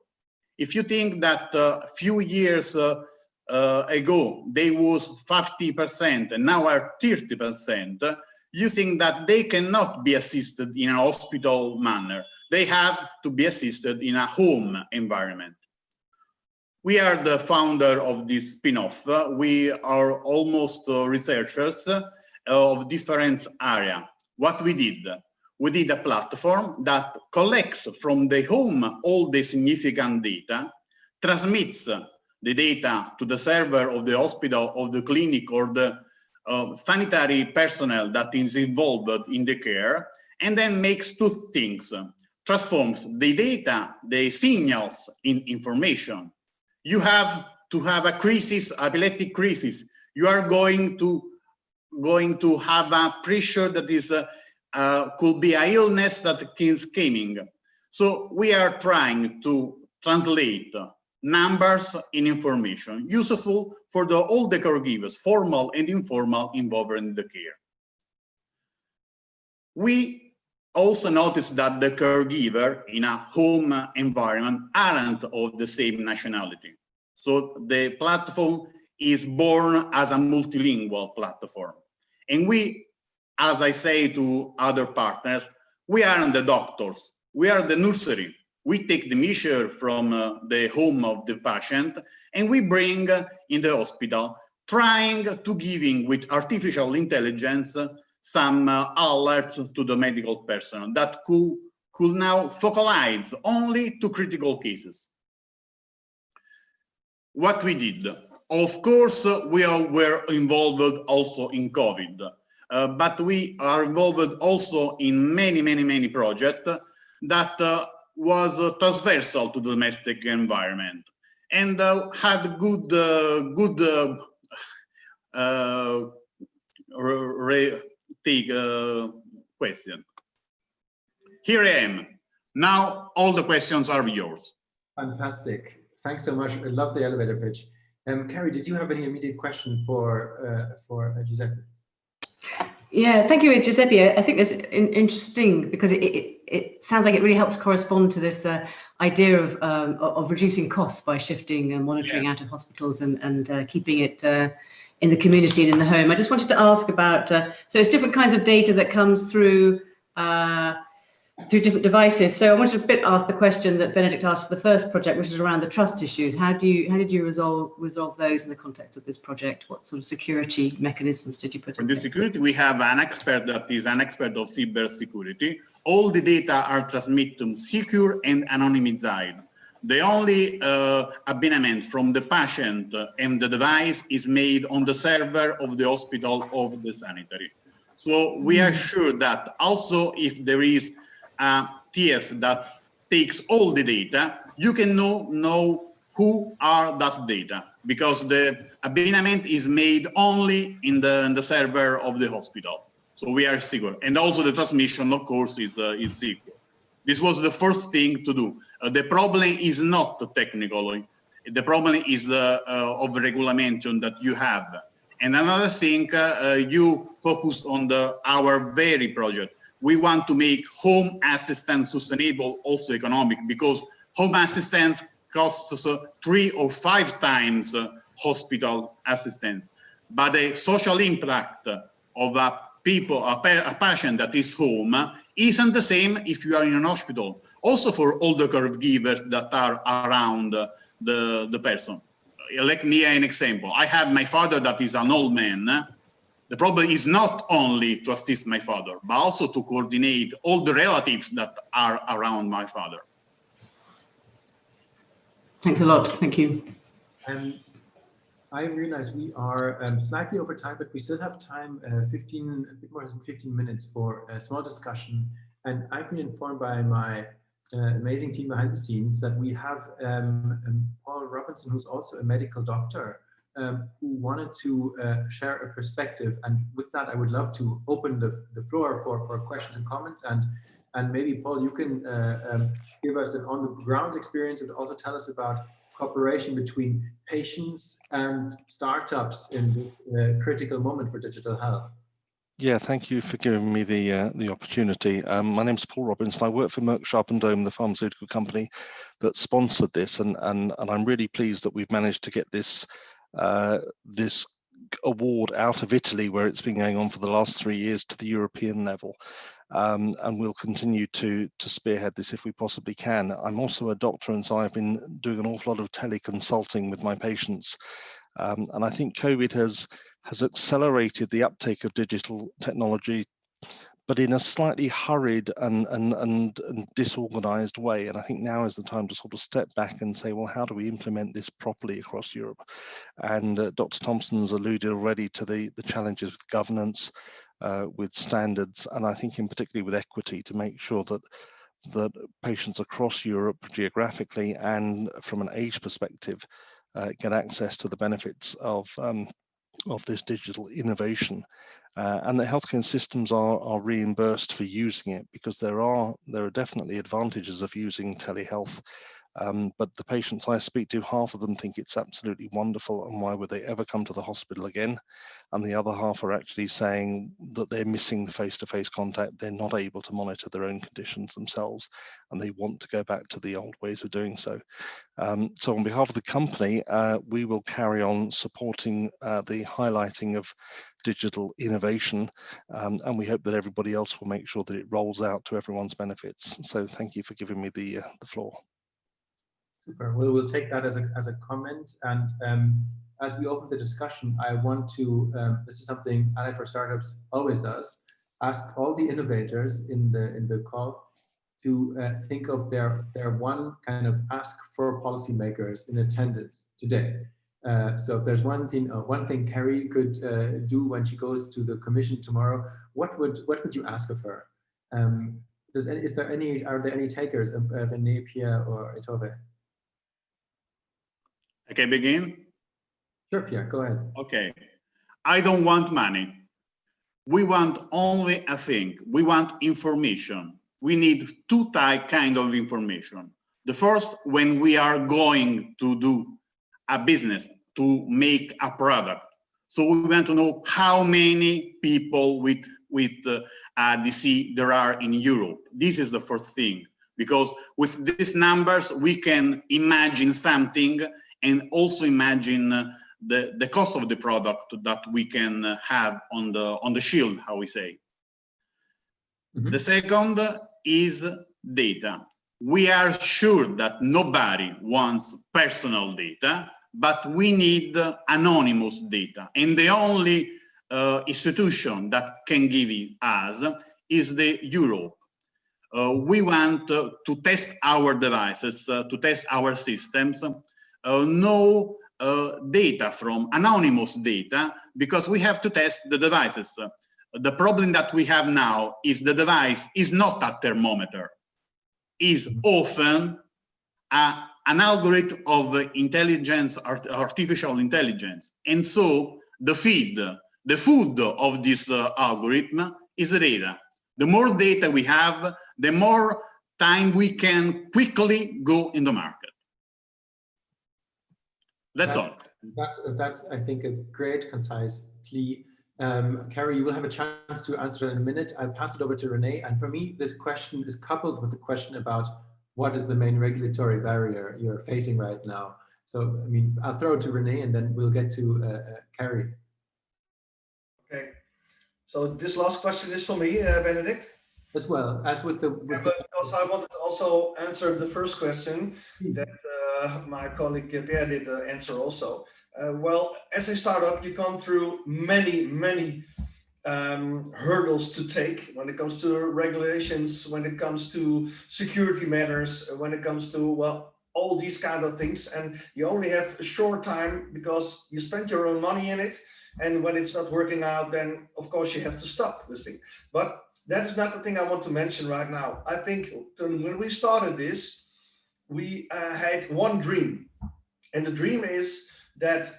If you think that a few years ago, they was 50% and now are 30%, you think that they cannot be assisted in a hospital manner. They have to be assisted in a home environment. We are the founder of this spin-off. We are almost researchers of different areas. What we did? We did a platform that collects from the home all the significant data, transmits the data to the server of the hospital, of the clinic, or the sanitary personnel that is involved in the care, and then makes two things. Transforms the data, the signals, in information. You have to have a crisis, epileptic crisis. You are going to have a pressure that is could be an illness that is coming. So we are trying to translate numbers in information, useful for all the caregivers, formal and informal, involved in the care. We also noticed that the caregiver in a home environment aren't of the same nationality. So the platform is born as a multilingual platform. And we, as I say to other partners, we aren't the doctors, we are the nursery. We take the measure from the home of the patient and we bring in the hospital, trying to giving with artificial intelligence some alerts to the medical personnel that could now focalize only to critical cases. what we did. Of course, we were involved also in COVID, but we are involved also in many projects that was transversal to the domestic environment and had good question. Here I am. Now all the questions are yours. Fantastic. Thanks so much. I love the elevator pitch. Carrie, did you have any immediate question for Giuseppe? Yeah, thank you, Giuseppe. I think it's interesting because it sounds like it really helps correspond to this idea of reducing costs by shifting and monitoring out of hospitals and keeping it in the community and in the home. I just wanted to ask about, so it's different kinds of data that comes through different devices. So I wanted to ask the question that Benedict asked for the first project, which is around the trust issues. How did you resolve those in the context of this project? What sort of security mechanisms did you put in place? For the security, we have an expert that is an expert of cyber security. All the data are transmitted secure and anonymized. The only abandonment from the patient and the device is made on the server of the hospital of the sanitary. So we are sure that also if there is a thief that takes all the data, you can know who are those data, because the abandonment is made only in the server of the hospital. So we are secure, and also the transmission, of course, is secure. This was the first thing to do. The problem is not technical. The problem is of the regulation that you have. And another thing, you focused on our very project. We want to make home assistance sustainable, also economic, because home assistance costs 3 or 5 times hospital assistance. But the social impact of a patient that is home isn't the same if you are in an hospital. Also for all the caregivers that are around the person. Let me an example. I have my father that is an old man. The problem is not only to assist my father, but also to coordinate all the relatives that are around my father. Thanks a lot. Thank you. I realize we are slightly over time, but we still have time, a bit more than 15 minutes for a small discussion. And I've been informed by my amazing team behind the scenes that we have Paul Robinson, who's also a medical doctor, who wanted to share a perspective. And with that, I would love to open the floor for questions and comments. And maybe, Paul, you can give us an on-the-ground experience and also tell us about cooperation between patients and startups in this critical moment for digital health. Yeah, thank you for giving me the opportunity. My name is Paul Robinson. I work for Merck Sharp & Dohme, the pharmaceutical company that sponsored this, and I'm really pleased that we've managed to get this this award out of Italy, where it's been going on for the last 3 years, to the European level. And we'll continue to spearhead this if we possibly can. I'm also a doctor, and so I've been doing an awful lot of teleconsulting with my patients. And I think COVID has accelerated the uptake of digital technology, but in a slightly hurried and disorganized way. And I think now is the time to sort of step back and say, well, how do we implement this properly across Europe? And Dr. Thompson's alluded already to the challenges with governance, with standards, and I think in particularly with equity, to make sure that patients across Europe geographically and from an age perspective get access to the benefits of this digital innovation, and the healthcare systems are reimbursed for using it, because there are definitely advantages of using telehealth. But the patients I speak to, half of them think it's absolutely wonderful, and why would they ever come to the hospital again? And the other half are actually saying that they're missing the face-to-face contact, they're not able to monitor their own conditions themselves, and they want to go back to the old ways of doing so. So on behalf of the company, we will carry on supporting the highlighting of digital innovation, and we hope that everybody else will make sure that it rolls out to everyone's benefits. So thank you for giving me the floor. Super. Well, we'll take that as a comment. And as we open the discussion, I want to, this is something Ally for Startups always does, ask all the innovators in the call to think of their one kind of ask for policymakers in attendance today. So if there's one thing Carrie could do when she goes to the commission tomorrow, what would you ask of her? Are there any takers, René, Pierre, or Etove? I can begin? Sure, Pierre, go ahead. Okay. I don't want money. We want only a thing. We want information. We need two kind of information. The first, when we are going to do a business, to make a product. So we want to know how many people with DC there are in Europe. This is the first thing, because with these numbers, we can imagine something and also imagine the cost of the product that we can have on the shield, how we say. Mm-hmm. The second is data. We are sure that nobody wants personal data, but we need anonymous data. And the only institution that can give it us is the Europe. We want to test our devices, to test our systems, no data from anonymous data, because we have to test the devices. The problem that we have now is the device is not a thermometer, is often an algorithm of intelligence, artificial intelligence. And so the food of this algorithm is the data. The more data we have, the more time we can quickly go in the market. That's all. That's I think a great concise plea. Carrie, you will have a chance to answer that in a minute. I'll pass it over to René. And for me, this question is coupled with the question about what is the main regulatory barrier you're facing right now. So, I mean, I'll throw it to René and then we'll get to Carrie. Okay. So this last question is for me, Benedict. As well as with the. Because I wanted to also answer the first question that my colleague Pierre did answer also. Well, as a startup, you come through many hurdles to take when it comes to regulations, when it comes to security matters, when it comes to, well, all these kind of things. And you only have a short time because you spend your own money in it. And when it's not working out, then of course you have to stop this thing. But that is not the thing I want to mention right now. I think when we started this, we had one dream. And the dream is that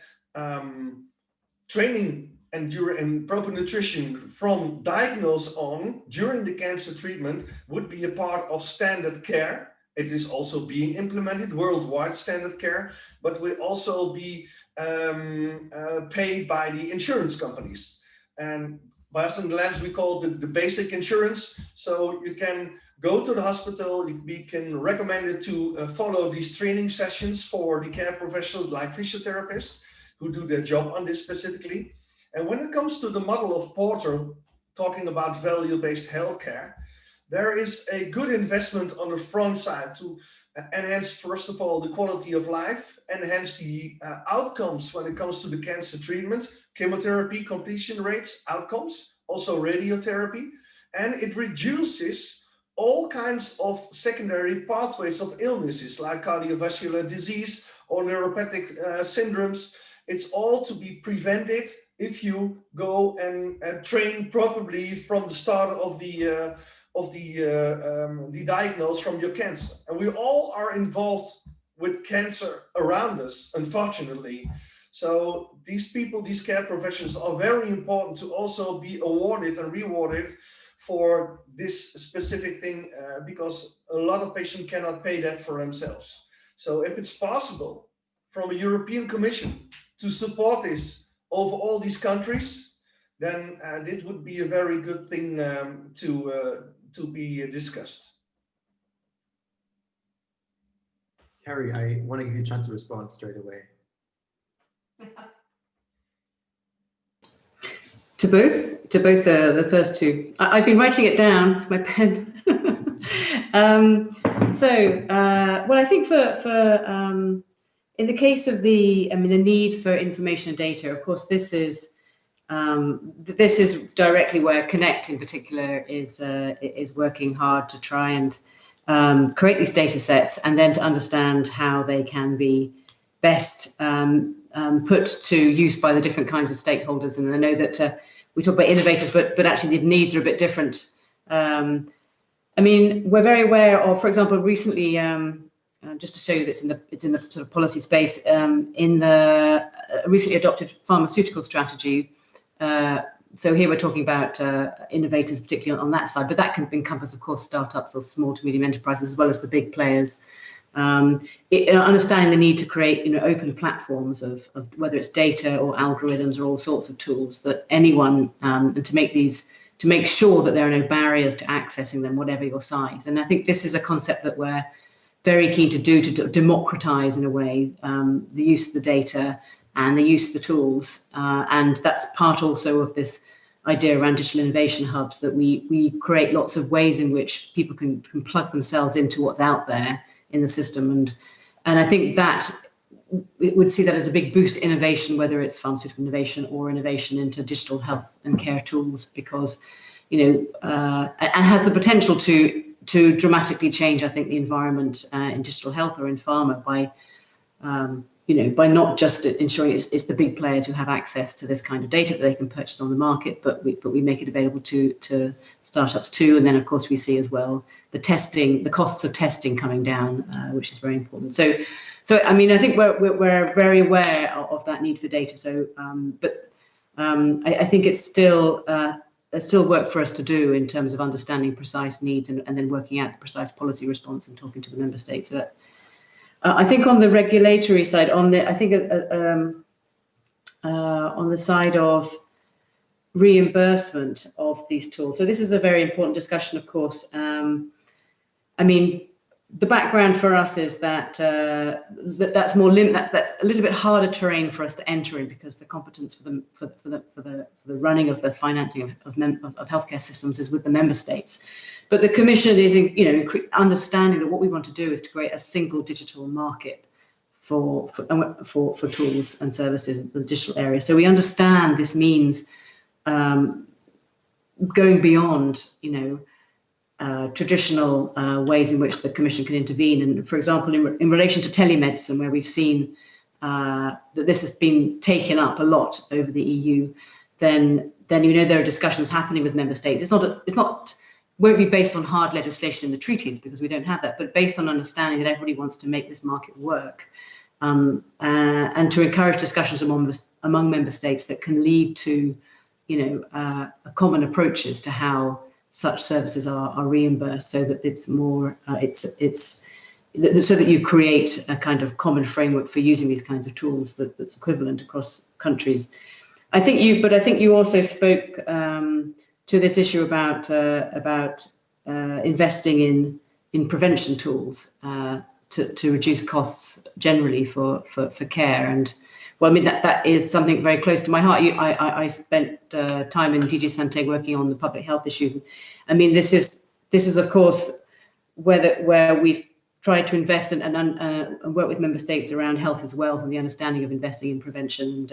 training and proper nutrition from diagnosis on during the cancer treatment would be a part of standard care. It is also being implemented worldwide, standard care, but will also be paid by the insurance companies. And by us in the Netherlands, we call it the basic insurance. So you can go to the hospital, we can recommend it to follow these training sessions for the care professionals like physiotherapists who do their job on this specifically. And when it comes to the model of Porter, talking about value-based healthcare, there is a good investment on the front side to enhance, first of all, the quality of life, enhance the outcomes when it comes to the cancer treatment, chemotherapy completion rates, outcomes, also radiotherapy, and it reduces all kinds of secondary pathways of illnesses like cardiovascular disease or neuropathic syndromes. It's all to be prevented if you go and train properly from the start of the diagnosis from your cancer. And we all are involved with cancer around us, unfortunately. So these people, these care professionals are very important to also be awarded and rewarded for this specific thing because a lot of patients cannot pay that for themselves. So if it's possible from a European Commission to support this over all these countries, then this would be a very good thing to be discussed. Carrie, I want to give you a chance to respond straight away. To both the first two. I've been writing it down with my pen. Well, I think for in the case of the need for information and data, of course, this is directly where Connect in particular is working hard to try and create these data sets, and then to understand how they can be best put to use by the different kinds of stakeholders. And I know that we talk about innovators, but actually the needs are a bit different. I mean, we're very aware of, for example, recently, just to show you that it's in the sort of policy space, in the recently adopted pharmaceutical strategy. So here we're talking about innovators, particularly on that side, but that can encompass, of course, startups or small to medium enterprises, as well as the big players. Understanding the need to create, open platforms of whether it's data or algorithms or all sorts of tools that anyone, and to make sure that there are no barriers to accessing them, whatever your size. And I think this is a concept that we're very keen to do, to democratize in a way the use of the data and the use of the tools. And that's part also of this idea around digital innovation hubs, that we create lots of ways in which people can plug themselves into what's out there in the system. And I think that it would see that as a big boost to innovation, whether it's pharmaceutical innovation or innovation into digital health and care tools, because, and has the potential to dramatically change, I think, the environment in digital health or in pharma by not just ensuring it's the big players who have access to this kind of data that they can purchase on the market, but we make it available to startups too. And then, of course, we see as well the costs of testing coming down, which is very important. So I mean, I think we're very aware of that need for data. So, I think it's still there's still work for us to do in terms of understanding precise needs and then working out the precise policy response and talking to the member states. But I think on the regulatory side, on the side of reimbursement of these tools. So this is a very important discussion, of course. I mean, the background for us is that that's a little bit harder terrain for us to enter in, because the competence for the running of the financing of healthcare systems is with the member states. But the Commission is, understanding that what we want to do is to create a single digital market for tools and services in the digital area. So we understand this means going beyond, traditional ways in which the Commission can intervene. And for example, in relation to telemedicine, where we've seen that this has been taken up a lot over the EU, then there are discussions happening with member states. Won't be based on hard legislation in the treaties, because we don't have that, but based on understanding that everybody wants to make this market work, and to encourage discussions among member states that can lead to, common approaches to how such services are reimbursed, so that it's more so that you create a kind of common framework for using these kinds of tools that's equivalent across countries. I think you also spoke to this issue about investing in prevention tools to reduce costs generally for care. And well, I mean, that is something very close to my heart. I spent time in DG Santé working on the public health issues. I mean, this is of course where we've tried to invest and work with member states around health as well, and the understanding of investing in prevention.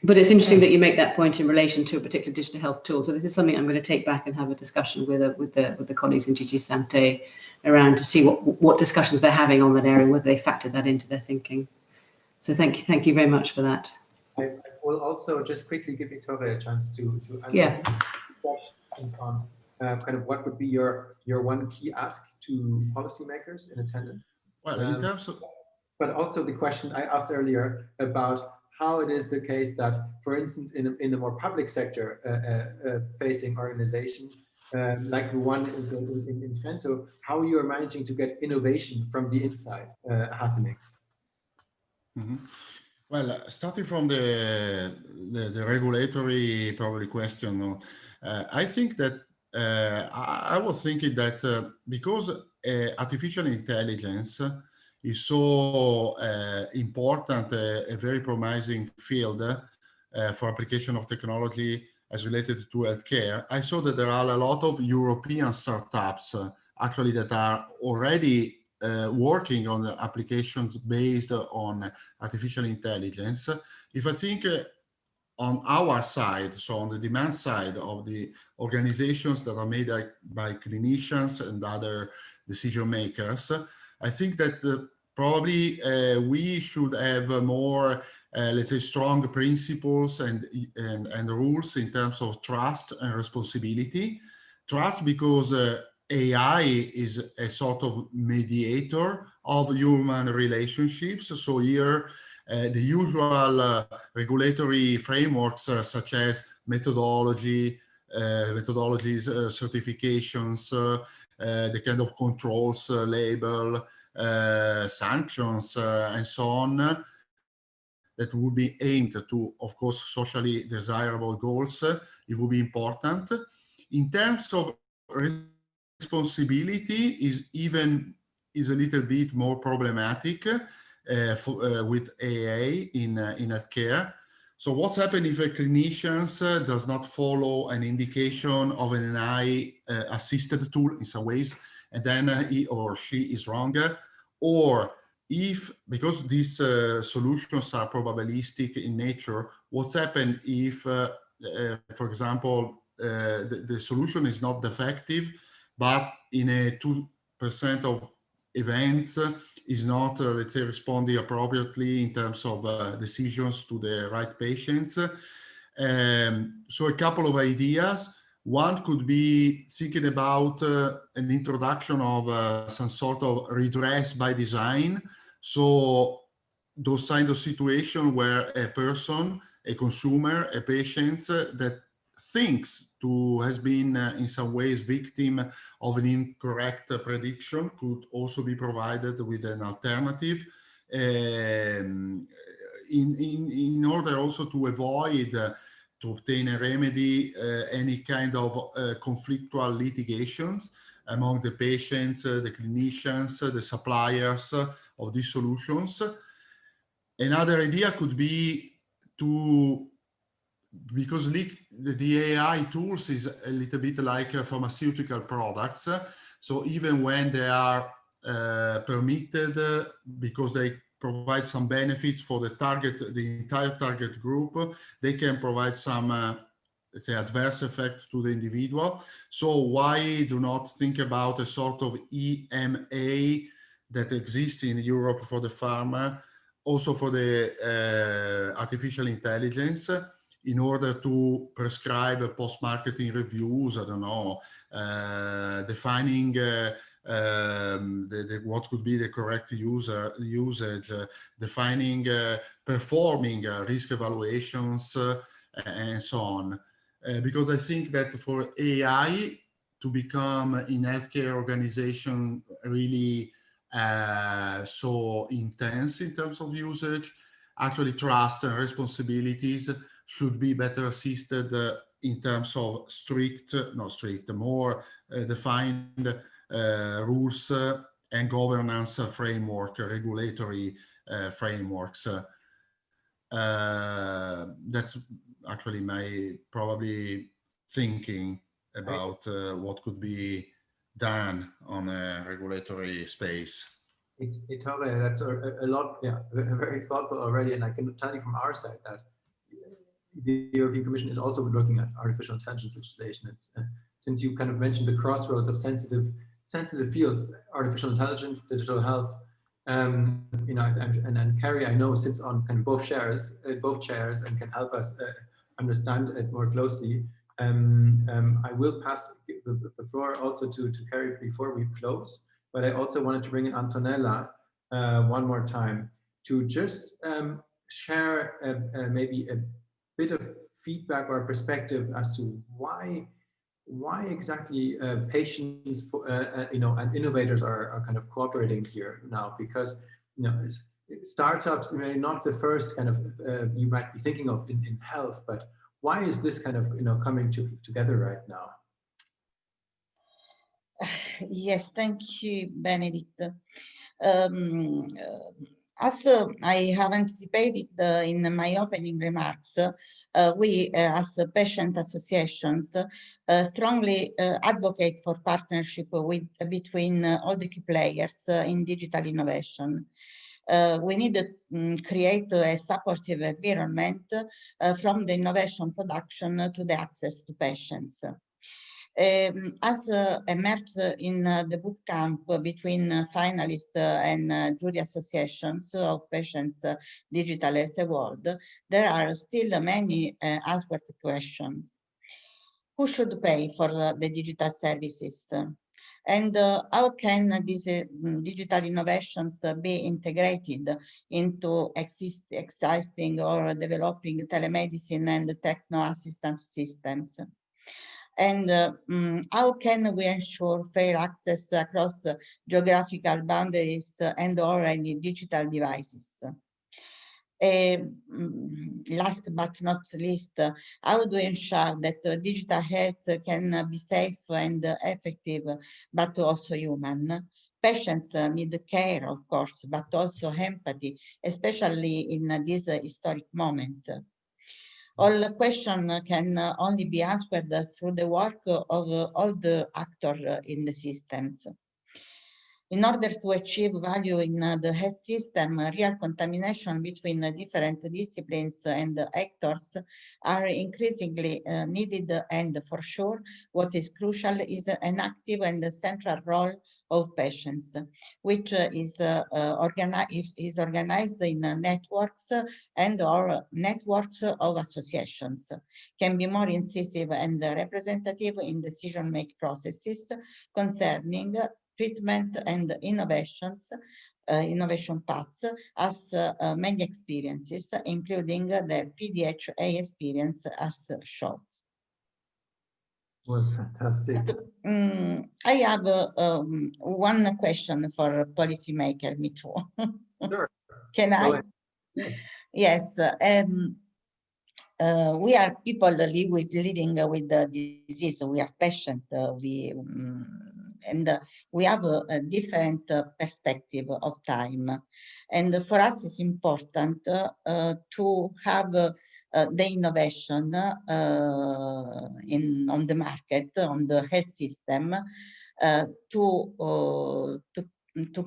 But it's interesting that you make that point in relation to a particular digital health tool. So this is something I'm going to take back and have a discussion with the colleagues in DG Santé around, to see what discussions they're having on that area, whether they factor that into their thinking. So thank you very much for that. I will also just quickly give Victoria a chance to answer questions on kind of what would be your one key ask to policymakers in attendance. Well, in terms of, but also the question I asked earlier about how it is the case that, for instance, in the more public sector facing organization, like the one in Trento, how you are managing to get innovation from the inside happening. Mm-hmm. Well, starting from the regulatory probably question, I think that I was thinking that because artificial intelligence is so important, a very promising field for application of technology as related to healthcare, I saw that there are a lot of European startups actually that are already working on the applications based on artificial intelligence. If I think on our side, so on the demand side of the organizations that are made by clinicians and other decision makers, I think that probably we should have more, let's say, strong principles and rules in terms of trust and responsibility. Trust because AI is a sort of mediator of human relationships. So here, the usual regulatory frameworks such as methodologies, certifications, the kind of controls, label, sanctions, and so on, that would be aimed to, of course, socially desirable goals. It would be important. In terms of responsibility, is a little bit more problematic with AA in healthcare. So what's happened if a clinician does not follow an indication of an AI assisted tool in some ways, and then he or she is wrong? Or if, because these solutions are probabilistic in nature, what's happened if, for example, the solution is not defective, but in a 2% of events is not, let's say, responding appropriately in terms of decisions to the right patients. So a couple of ideas. One could be thinking about an introduction of some sort of redress by design. So those kind of situations where a person, a consumer, a patient that thinks to has been in some ways victim of an incorrect prediction could also be provided with an alternative in order also to avoid to obtain a remedy any kind of conflictual litigations among the patients, the clinicians, the suppliers of these solutions. Another idea could be to, because the AI tools is a little bit like pharmaceutical products. So even when they are permitted because they provide some benefits for the entire target group, they can provide some, let's say, adverse effect to the individual. So why do not think about a sort of EMA that exists in Europe for the pharma, also for the artificial intelligence, in order to prescribe post-marketing reviews, I don't know, defining what could be the correct usage, defining, performing risk evaluations, and so on. Because I think that for AI to become in healthcare organization really so intense in terms of usage, actually trust and responsibilities should be better assisted in terms of more defined rules and governance framework, regulatory frameworks. That's actually my probably thinking about what could be done on a regulatory space. Totally, that's a lot, yeah, very thoughtful already. And I can tell you from our side that the European Commission is also looking at artificial intelligence legislation. Since you kind of mentioned the crossroads of sensitive fields, artificial intelligence, digital health, you know, and then Carrie, I know, sits on kind of both chairs and can help us understand it more closely. I will pass the floor also to Carrie before we close, but I also wanted to bring in Antonella one more time to just share maybe a bit of feedback or perspective as to why exactly patients, you know, and innovators are kind of cooperating here now, because, you know, startups may not the first kind of you might be thinking of in health, but why is this kind of, you know, coming together right now? Yes, thank you, Benedict. As I have anticipated in my opening remarks, we as patient associations strongly advocate for partnership between all the key players in digital innovation. we need to create a supportive environment from the innovation production to the access to patients. As emerged in the bootcamp between finalists and jury associations of patients' digital health award, there are still many unanswered questions. Who should pay for the digital services? And how can these digital innovations be integrated into existing or developing telemedicine and techno-assistance systems? And how can we ensure fair access across geographical boundaries and already digital devices? Last but not least, how do we ensure that digital health can be safe and effective, but also human? Patients need care, of course, but also empathy, especially in this historic moment. All questions can only be answered through the work of all the actors in the systems. In order to achieve value in the health system, real contamination between different disciplines and actors are increasingly needed, and for sure, what is crucial is an active and central role of patients, which is organized in networks and or networks of associations, can be more incisive and representative in decision-making processes concerning treatment and innovation paths, as many experiences, including the PDHA experience, as showed. Well, fantastic. But, I have one question for policymaker, me too. Sure. Can I? Yes. Yes. We are people living with the disease. We are patients. And we have a different perspective of time. And for us, it's important to have the innovation on the market, on the health system, to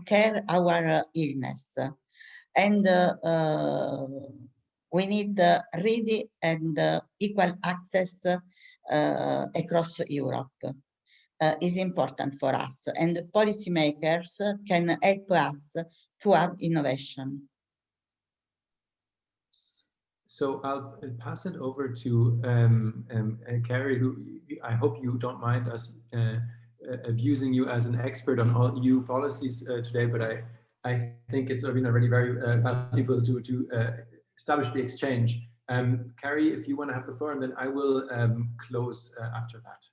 care our illness. And we need ready and equal access across Europe. Is important for us, and policymakers can help us to have innovation. So I'll pass it over to Carrie, who I hope you don't mind us abusing you as an expert on all EU policies today, but I think it's been already very valuable to establish the exchange. Carrie, if you want to have the floor, and then I will close after that.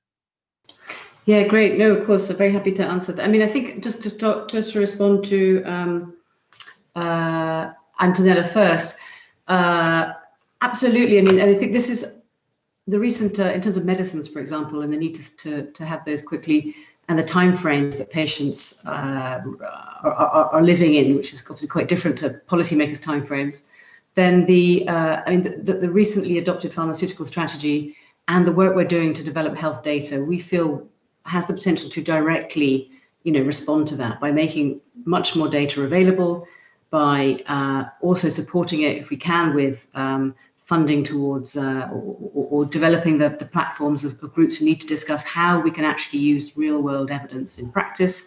Yeah, great. No, of course, I'm very happy to answer that. I mean, I think just to respond to Antonella first, absolutely. I mean, I think this is the recent, in terms of medicines, for example, and the need to have those quickly, and the timeframes that patients are living in, which is obviously quite different to policymakers' timeframes. Then the recently adopted pharmaceutical strategy and the work we're doing to develop health data, we feel has the potential to directly, respond to that by making much more data available, by also supporting it, if we can, with funding towards or developing the platforms of groups who need to discuss how we can actually use real-world evidence in practice.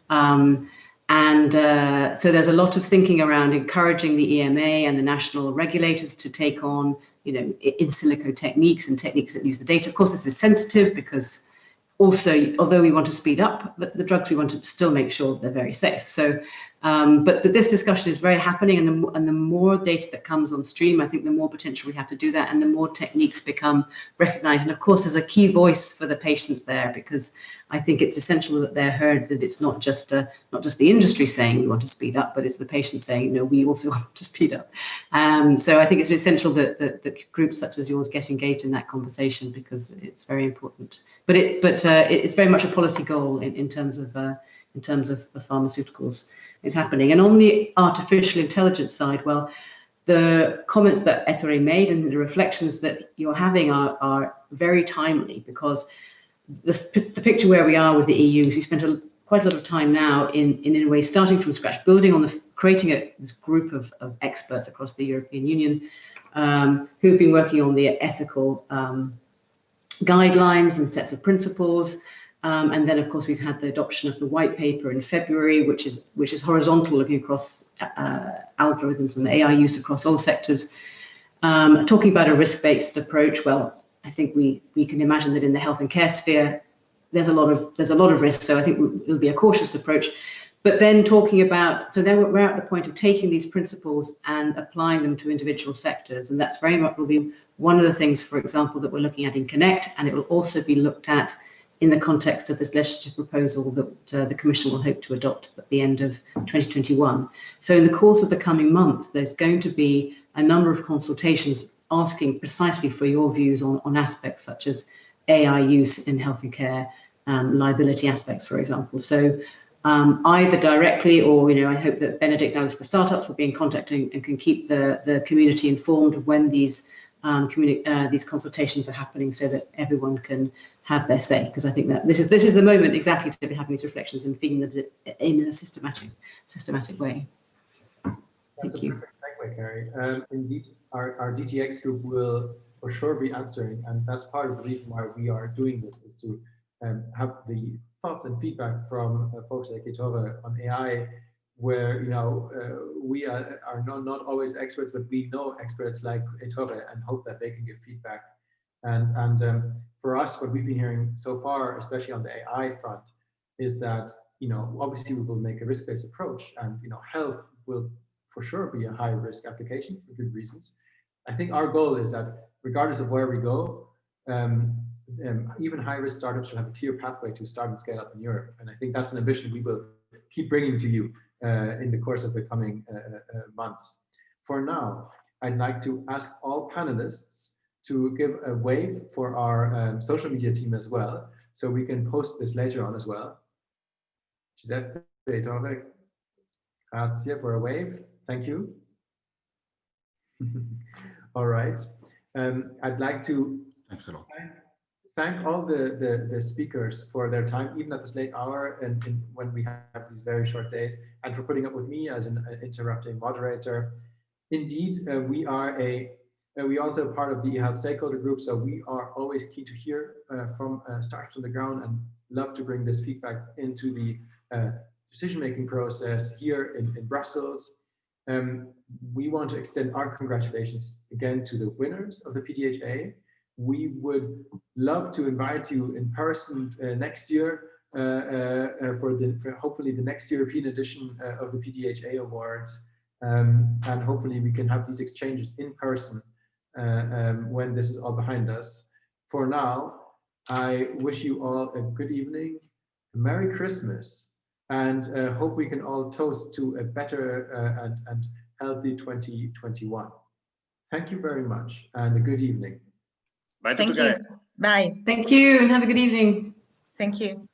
So there's a lot of thinking around encouraging the EMA and the national regulators to take on, in silico techniques and techniques that use the data. Of course, this is sensitive because also, although we want to speed up the drugs, we want to still make sure they're very safe. So, but this discussion is very happening, and the more data that comes on stream, I think the more potential we have to do that, and the more techniques become recognized. And of course, there's a key voice for the patients there, because I think it's essential that they're heard, that it's not just the industry saying we want to speed up, but it's the patient saying, no, we also want to speed up. So I think it's essential that groups such as yours get engaged in that conversation, because it's very important. But it's very much a policy goal in terms of pharmaceuticals. It's happening. And on the artificial intelligence side, well, the comments that Ettore made and the reflections that you're having are very timely, because the picture where we are with the EU is we spent quite a lot of time now in a way starting from scratch, building on the creating this group of experts across the European Union who've been working on the ethical guidelines and sets of principles. And then, of course, we've had the adoption of the white paper in February, which is horizontal, looking across algorithms and AI use across all sectors. Talking about a risk-based approach, well, I think we can imagine that in the health and care sphere, there's a lot of risk. So I think it'll be a cautious approach. But then talking about, so then we're at the point of taking these principles and applying them to individual sectors, and that's very much will be one of the things, for example, that we're looking at in Connect, and it will also be looked at in the context of this legislative proposal that the Commission will hope to adopt at the end of 2021. So in the course of the coming months, there's going to be a number of consultations asking precisely for your views on aspects such as AI use in health and care, liability aspects, for example. So either directly or, I hope that Benedict Dallas for Startups will be in contact and can keep the community informed of when these consultations are happening, so that everyone can have their say, because I think that this is the moment exactly to be having these reflections and feeding them in a systematic way. That's a perfect segue, Carrie. Indeed, our DTX group will for sure be answering, and that's part of the reason why we are doing this, is to have the thoughts and feedback from folks like Ettore on AI, where we are not always experts, but we know experts like Ettore and hope that they can give feedback. And for us, what we've been hearing so far, especially on the AI front, is that obviously we will make a risk-based approach, and health will for sure be a high-risk application for good reasons. I think our goal is that regardless of where we go, even high-risk startups should have a clear pathway to start and scale up in Europe. And I think that's an ambition we will keep bringing to you in the course of the coming months. For now, I'd like to ask all panelists to give a wave for our social media team as well, so we can post this later on as well. Giuseppe, Ettore, grazie for a wave. Thank you. All right. I'd like to Thanks a lot. Thank all the speakers for their time, even at this late hour and when we have these very short days, and for putting up with me as an interrupting moderator. Indeed, we also part of the eHealth stakeholder group, so we are always keen to hear from startups on the ground and love to bring this feedback into the decision-making process here in Brussels. We want to extend our congratulations again to the winners of the PDHA. We would love to invite you in person next year for hopefully the next European edition of the PDHA Awards, and hopefully we can have these exchanges in person when this is all behind us. For now, I wish you all a good evening, a Merry Christmas, and hope we can all toast to a better and healthy 2021. Thank you very much, and a good evening. Bye. Thank you. Bye. Thank you, and have a good evening. Thank you.